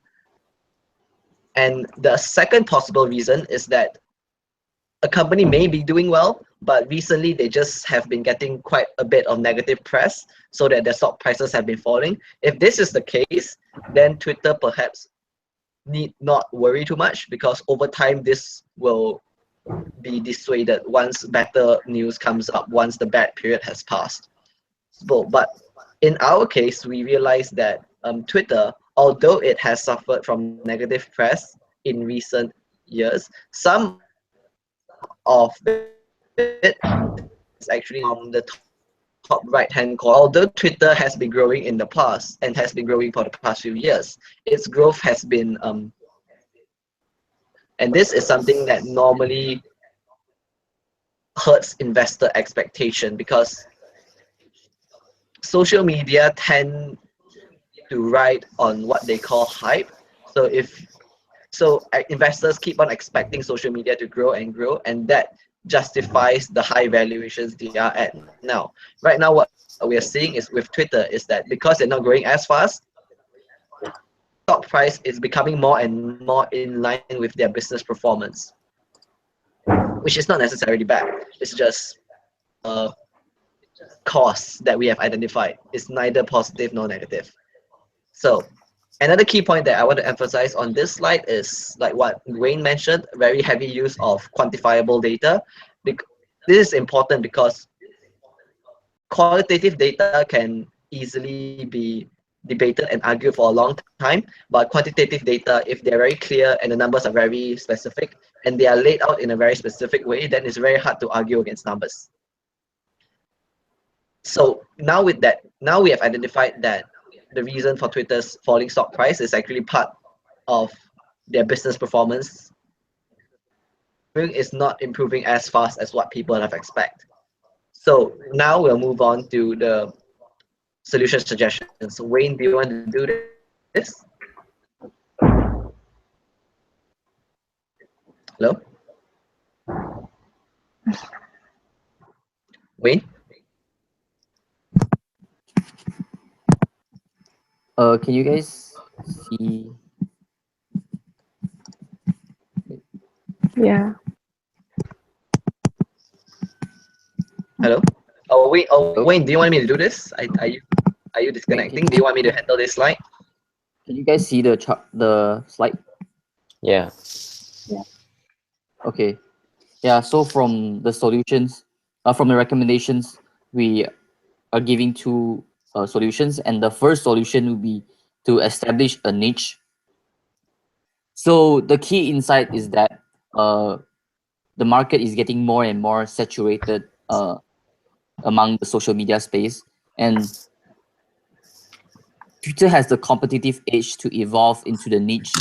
And the second possible reason is that a company may be doing well, but recently they just have been getting quite a bit of negative press so that their stock prices have been falling. If this is the case, then Twitter perhaps need not worry too much, because over time this will be dissuaded once better news comes up, once the bad period has passed. But in our case, we realized that Twitter, although it has suffered from negative press in recent years, some of it is actually on the top right hand corner. Although Twitter has been growing in the past and has been growing for the past few years, its growth has been and this is something that normally hurts investor expectation, because social media tend to ride on what they call hype. So investors keep on expecting social media to grow and grow, and that justifies the high valuations they are at now. Right now, what we are seeing is with Twitter is that because they're not growing as fast, stock price is becoming more and more in line with their business performance, which is not necessarily bad. It's just costs that we have identified. It's neither positive nor negative. So another key point that I want to emphasize on this slide is like what Wayne mentioned, very heavy use of quantifiable data. This is important because qualitative data can easily be debated and argued for a long time, but quantitative data, if they're very clear and the numbers are very specific and they are laid out in a very specific way, then it's very hard to argue against numbers. So now with that, now we have identified that the reason for Twitter's falling stock price is actually part of their business performance is not improving as fast as what people have expected. So now we'll move on to the solution suggestions. Wayne, do you want to do this? Hello? Wayne? Can you guys see? Yeah. Hello? Oh wait, Wayne, do you want me to do this? Are you disconnecting? Do you want me to handle this slide? Can you guys see the chart, the slide? Yeah. Okay. Yeah. So from the solutions, from the recommendations, we are giving 2 solutions, and the first solution will be to establish a niche. So the key insight is that the market is getting more and more saturated among the social media space, and Twitter has the competitive edge to evolve into the niche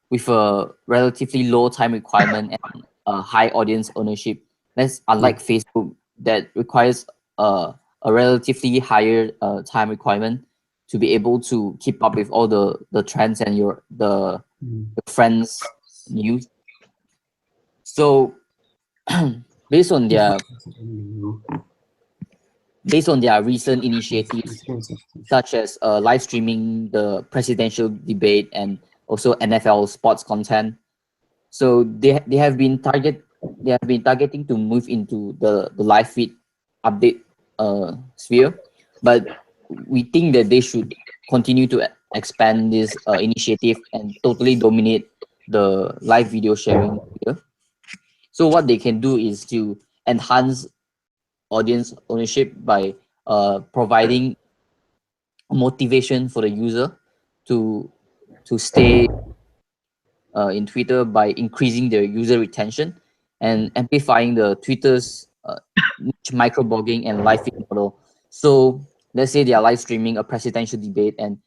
with a relatively low time requirement and a high audience ownership. That's unlike Facebook that requires a relatively higher time requirement to be able to keep up with all the trends and the friends' news. So based on their recent initiatives, such as live streaming the presidential debate and also NFL sports content. So they have been targeting to move into the live feed update sphere, but we think that they should continue to expand this initiative and totally dominate the live video sharing here. So what they can do is to enhance audience ownership by providing motivation for the user to stay in Twitter by increasing their user retention and amplifying the Twitter's niche microblogging and live feed model. So let's say they are live streaming a presidential debate, and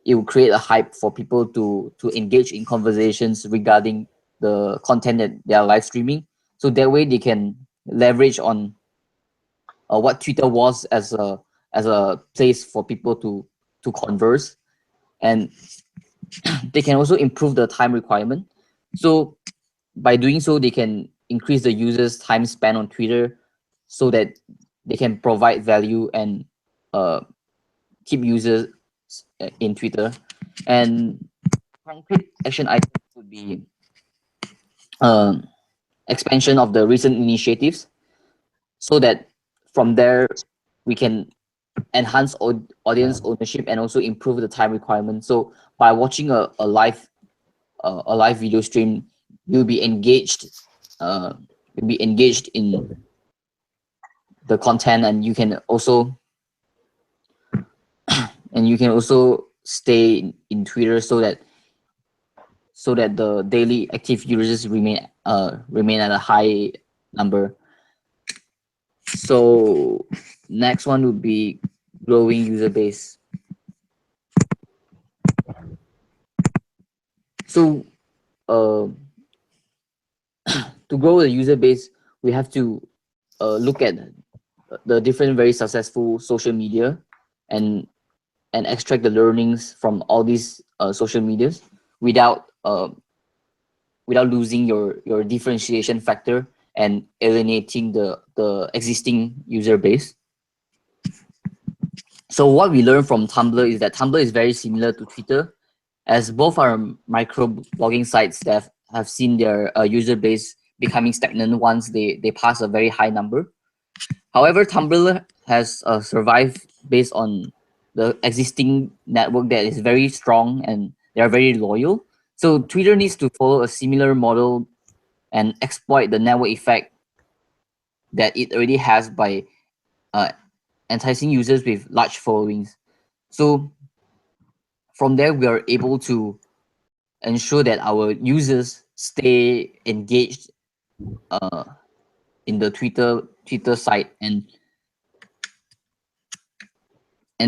it will create a hype for people to engage in conversations regarding the content that they are live streaming. So that way they can leverage on what Twitter was as a place for people to converse, and they can also improve the time requirement. So by doing so, they can increase the users' time spent on Twitter, so that they can provide value and keep users in Twitter. And concrete action items would be expansion of the recent initiatives, so that from there we can enhance audience ownership and also improve the time requirement. So by watching a live video stream, you'll be engaged in the content, and you can also stay in Twitter, so that the daily active users remain at a high number. So next one would be growing user base. So to grow the user base, we have to look at the different very successful social media and extract the learnings from all these social medias without losing your differentiation factor and alienating the existing user base. So what we learned from Tumblr is that Tumblr is very similar to Twitter, as both are micro blogging sites that have seen their user base becoming stagnant once they pass a very high number. However, Tumblr has survived based on the existing network that is very strong and they are very loyal. So Twitter needs to follow a similar model and exploit the network effect that it already has by enticing users with large followings. So from there, we are able to ensure that our users stay engaged in the Twitter site. And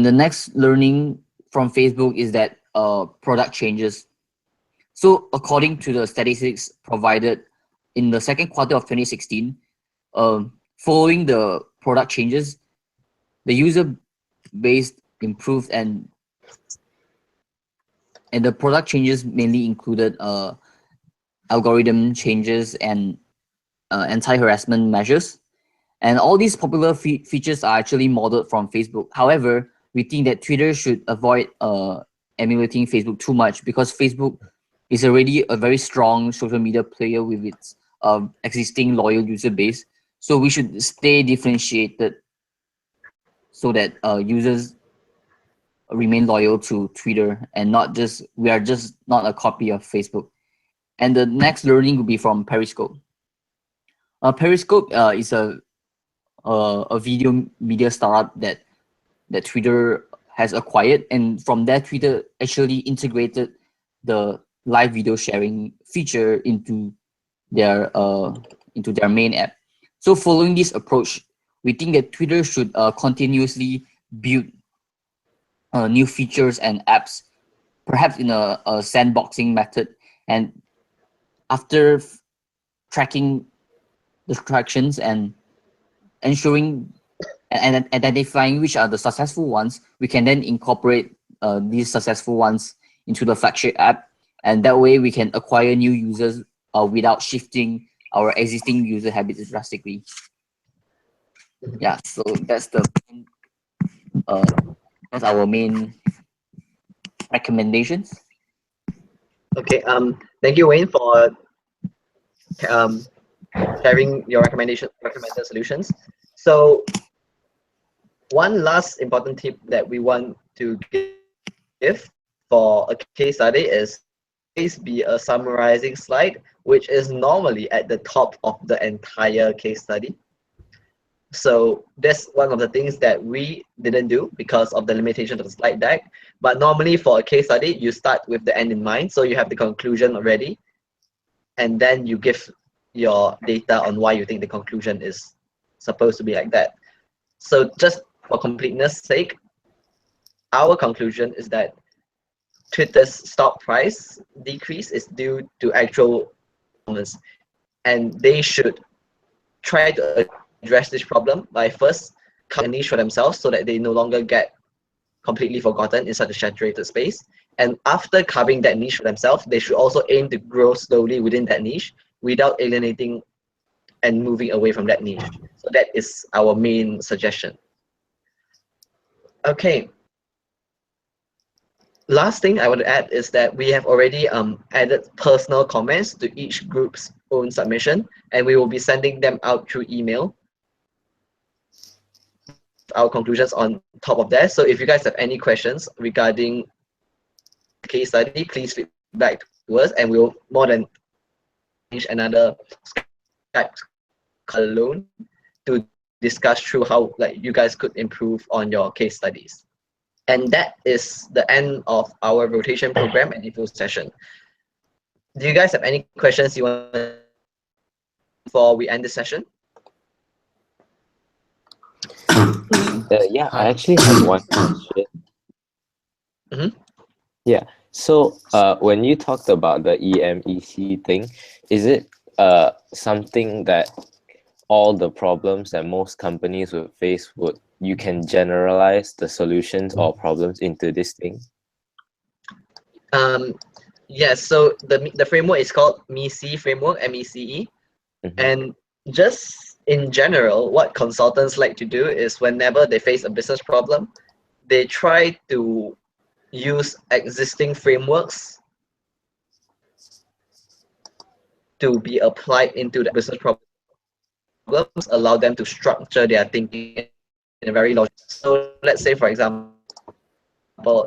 the next learning from Facebook is that product changes. So according to the statistics provided in the second quarter of 2016, following the product changes, the user base improved, and the product changes mainly included algorithm changes and anti-harassment measures. And all these popular features are actually modeled from Facebook. However, we think that Twitter should avoid emulating Facebook too much, because Facebook is already a very strong social media player with its existing loyal user base. So we should stay differentiated so that users remain loyal to Twitter, and we are just not a copy of Facebook. And the next learning will be from Periscope. Periscope is a video media startup that Twitter has acquired, and from that, Twitter actually integrated the live video sharing feature into their main app. So following this approach, we think that Twitter should continuously build new features and apps, perhaps in a sandboxing method, and after tracking the tractions and ensuring and identifying which are the successful ones, we can then incorporate these successful ones into the flagship app, and that way we can acquire new users without shifting our existing user habits drastically. Yeah, so that's that's our main recommendations. Okay. Thank you, Wayne, for sharing your recommended solutions. So one last important tip that we want to give for a case study is always be a summarizing slide, which is normally at the top of the entire case study. So that's one of the things that we didn't do because of the limitation of the slide deck. But normally for a case study, you start with the end in mind. So you have the conclusion already, and then you give your data on why you think the conclusion is supposed to be like that. So just for completeness sake, our conclusion is that Twitter's stock price decrease is due to actual performance, and they should try to address this problem by first cutting a niche for themselves so that they no longer get completely forgotten in such a saturated space. And after carving that niche for themselves, they should also aim to grow slowly within that niche without alienating and moving away from that niche. So that is our main suggestion. Okay. Last thing I want to add is that we have already added personal comments to each group's own submission, and we will be sending them out through email. Our conclusions on top of that. So if you guys have any questions regarding the case study, please feedback to us, and we'll more than arrange another Skype alone to discuss through how you guys could improve on your case studies. And that is the end of our rotation program and info session. Do you guys have any questions you want before we end the session? Yeah, I actually have one question. Yeah, so when you talked about the EMEC thing, is it something that all the problems that most companies would face you can generalize the solutions or problems into this thing? Yes, so the framework is called MECE framework, MECE. And just in general, what consultants like to do is whenever they face a business problem, they try to use existing frameworks to be applied into the business problems, allow them to structure their thinking in a very logical. So let's say, for example,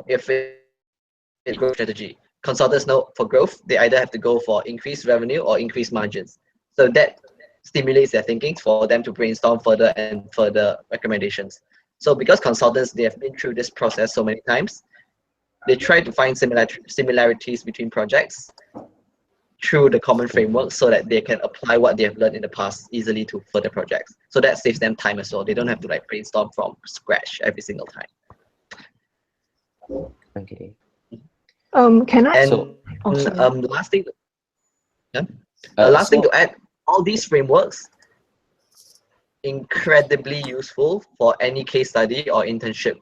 if it's growth strategy, consultants know for growth, they either have to go for increased revenue or increased margins. So that stimulates their thinking for them to brainstorm further and further recommendations. So because consultants, they have been through this process so many times, they try to find similarities between projects through the common framework so that they can apply what they have learned in the past easily to further projects. So that saves them time as well. They don't have to brainstorm from scratch every single time. Okay. Can I? And the last thing, last thing to add, all these frameworks incredibly useful for any case study or internship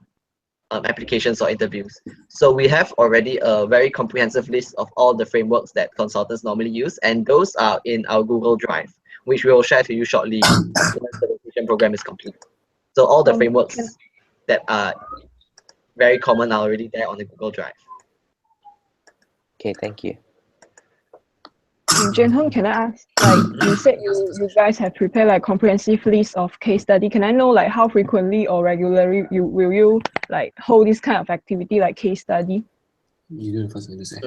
applications or interviews. So we have already a very comprehensive list of all the frameworks that consultants normally use, and those are in our Google Drive, which we will share to you shortly once the rotation program is complete. So all the frameworks that are very common are already there on the Google Drive. Okay, thank you. Jin Hong, can I ask, you said you guys have prepared a comprehensive list of case study. Can I know how frequently or regularly will you hold this kind of activity like case study? You do the first thing to say.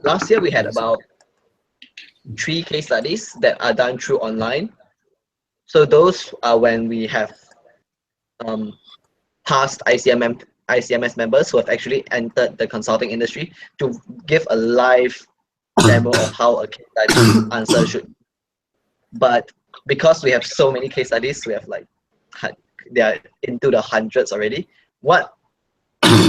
Last year we had about 3 case studies that are done through online. So those are when we have past ICMS members who have actually entered the consulting industry to give a live demo of how a case study answer should be. But because we have so many case studies, we have like they are into the hundreds already. What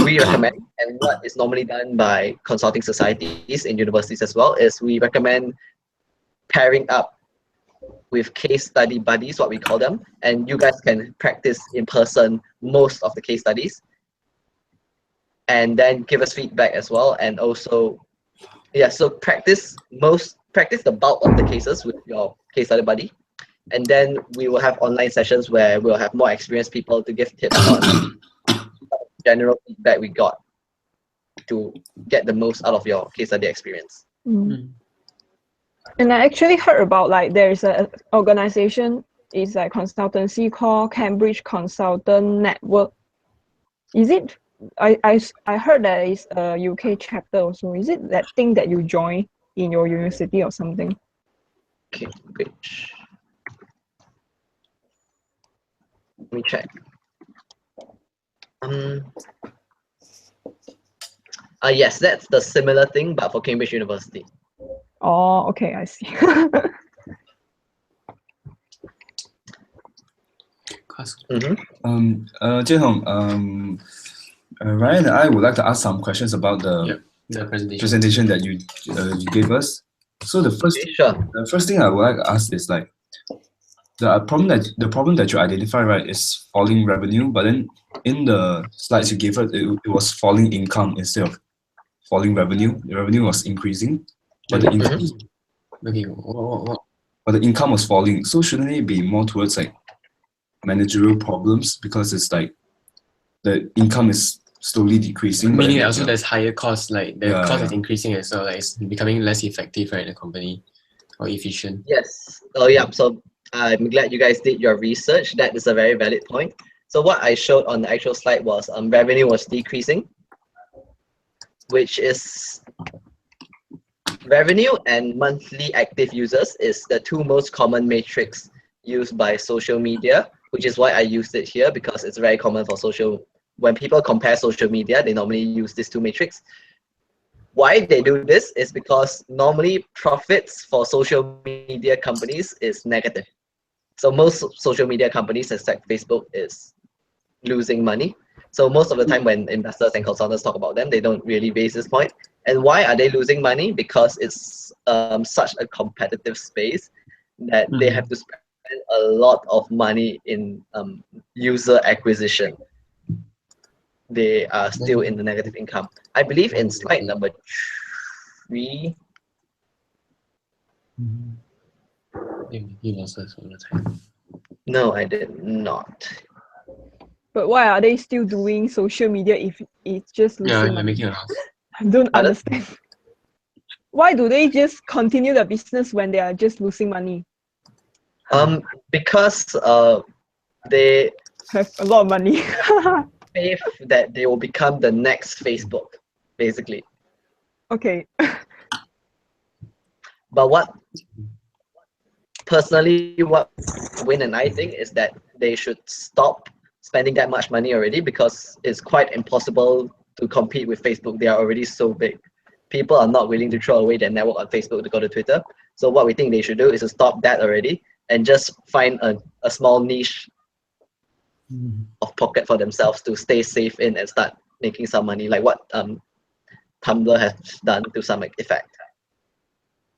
we recommend and what is normally done by consulting societies in universities as well is we recommend pairing up with case study buddies, what we call them, and you guys can practice in person most of the case studies and then give us feedback as well. And also, yeah, so practice the bulk of the cases with your case study buddy, and then we will have online sessions where we'll have more experienced people to give tips on general feedback we got to get the most out of your case study experience. And I actually heard about like there's an organization, it's like consultancy called Cambridge Consultant Network. Is it? I heard that it's a UK chapter also. Is it that thing that you join in your university or something? Cambridge. Let me check. Yes, that's the similar thing, but for Cambridge University. Oh, okay, I see. Jin Hong, Ryan and I would like to ask some questions about the presentation that you gave us. So the first thing I would like to ask is like the problem that you identify, right, is falling revenue, but then in the slides you gave us, it was falling income instead of falling revenue. The revenue was increasing, but the income, but the income was falling. So shouldn't it be more towards like managerial problems, because it's like the income is slowly decreasing? Meaning also there's higher costs, like the cost is increasing as well, like it's becoming less effective, right, in the company, or efficient. Yes. Oh yeah. So I'm glad you guys did your research. That is a very valid point. So what I showed on the actual slide was revenue was decreasing, which is revenue and monthly active users is the two most common metrics used by social media, which is why I used it here, because it's very common for when people compare social media, they normally use these two metrics. Why they do this is because normally profits for social media companies is negative. So most social media companies, except Facebook, is losing money. So most of the time when investors and consultants talk about them, they don't really raise this point. And why are they losing money? Because it's such a competitive space that they have to spend a lot of money in user acquisition. They are still in the negative income. I believe in slide number 3. No, I did not. But why are they still doing social media if it's just losing money? Making a loss. I don't understand. Why do they just continue the business when they are just losing money? Because they have a lot of money. faith that they will become the next Facebook, basically. Okay. But what Win and I think is that they should stop spending that much money already, because it's quite impossible to compete with Facebook. They are already so big. People are not willing to throw away their network on Facebook to go to Twitter. So what we think they should do is to stop that already and just find a small niche of pocket for themselves to stay safe in and start making some money, like what Tumblr has done to some effect.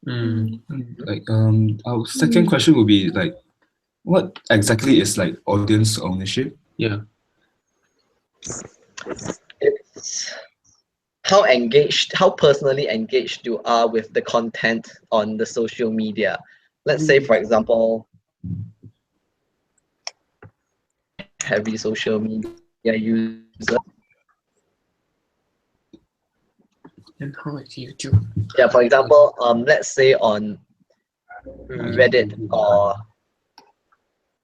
Like our second question would be like, what exactly is like audience ownership? Yeah. It's how personally engaged you are with the content on the social media. Let's say, for example, heavy social media user. And how is YouTube? Yeah, for example, let's say on Reddit or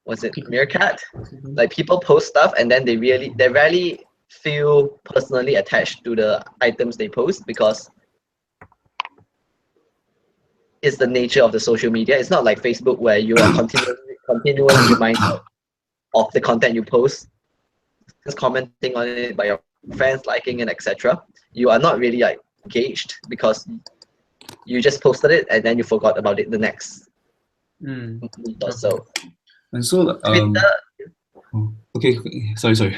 was it Meerkat? Like people post stuff and then they rarely feel personally attached to the items they post, because it's the nature of the social media. It's not like Facebook where you are continually reminded of the content you post, just commenting on it by your friends, liking it, etc. You are not really like engaged because you just posted it and then you forgot about it the next or so. And so, okay, sorry.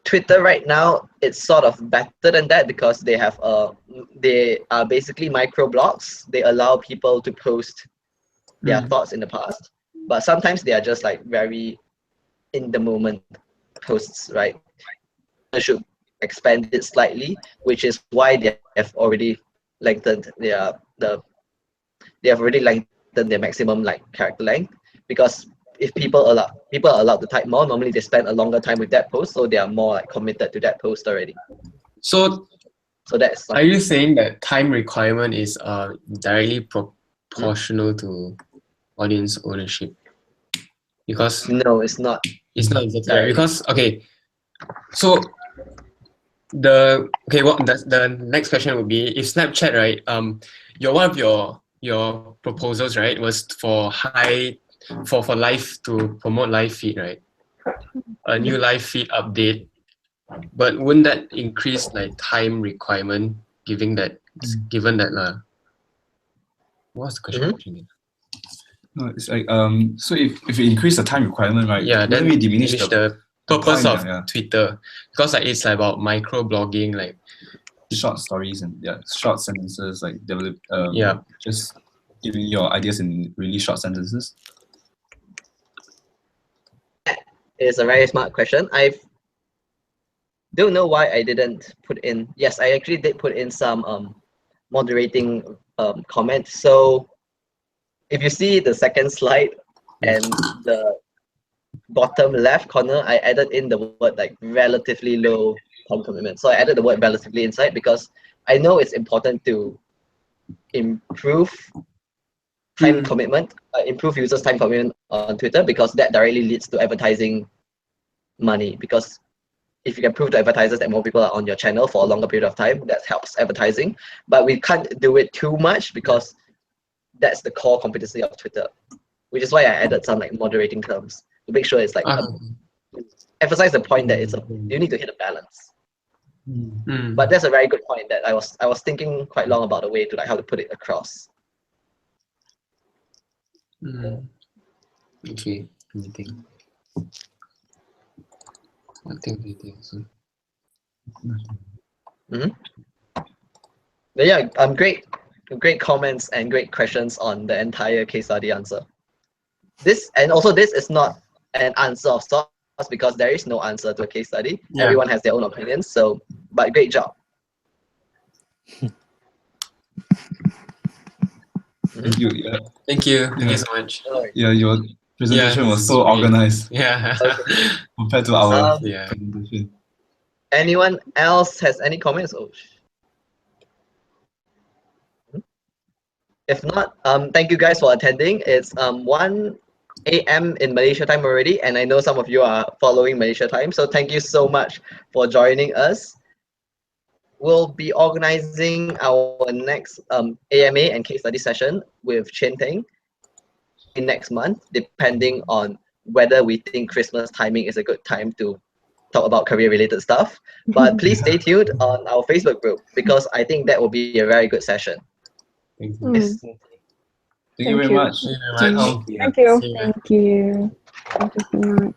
Twitter right now, it's sort of better than that because they are basically micro blogs. They allow people to post their thoughts in the past, but sometimes they are just like very in the moment posts, right? They should expand it slightly, which is why they have already lengthened their maximum like character length, because if people are allowed to type more, normally they spend a longer time with that post, so they are more like committed to that post already. So that's are you saying that time requirement is directly proportional to audience ownership? Because no, it's not. It's not exactly right, because okay, so the next question would be, if Snapchat, right, one of your proposals, right, was for live to promote live feed, right? A new live feed update, but wouldn't that increase like time requirement given that what's the question actually? No, it's like so if you increase the time requirement, right? Yeah, then we diminish the purpose time, of Twitter, because like it's like about micro blogging, like short stories and short sentences, like develop yeah, just giving your ideas in really short sentences. It's a very smart question. I don't know why I didn't put in. Yes, I actually did put in some moderating comments. So if you see the second slide and the bottom left corner, I added in the word like relatively low time commitment. So I added the word relatively inside because I know it's important to improve time commitment, improve users' time commitment on Twitter, because that directly leads to advertising money. Because if you can prove to advertisers that more people are on your channel for a longer period of time, that helps advertising. But we can't do it too much because that's the core competency of Twitter, which is why I added some like moderating terms to make sure it's like emphasize the point that you need to hit a balance. But that's a very good point that I was thinking quite long about the way to like how to put it across. Okay, But yeah, great comments and great questions on the entire case study answer. This is not an answer of sorts because there is no answer to a case study. Yeah. Everyone has their own opinions. So, but great job. Thank you. Thank you so much. Yeah, your presentation was so really organized. Yeah. Okay. Compared to our Yeah. presentation. Anyone else has any comments? If not, thank you guys for attending. It's 1 a.m. in Malaysia time already, and I know some of you are following Malaysia time. So thank you so much for joining us. We'll be organizing our next AMA and case study session with Chen Teng next month, depending on whether we think Christmas timing is a good time to talk about career-related stuff. But please stay tuned on our Facebook group because I think that will be a very good session. Thank you. Yes. Thank you very much. Thank you. Thank you. Thank you. Thank you so much.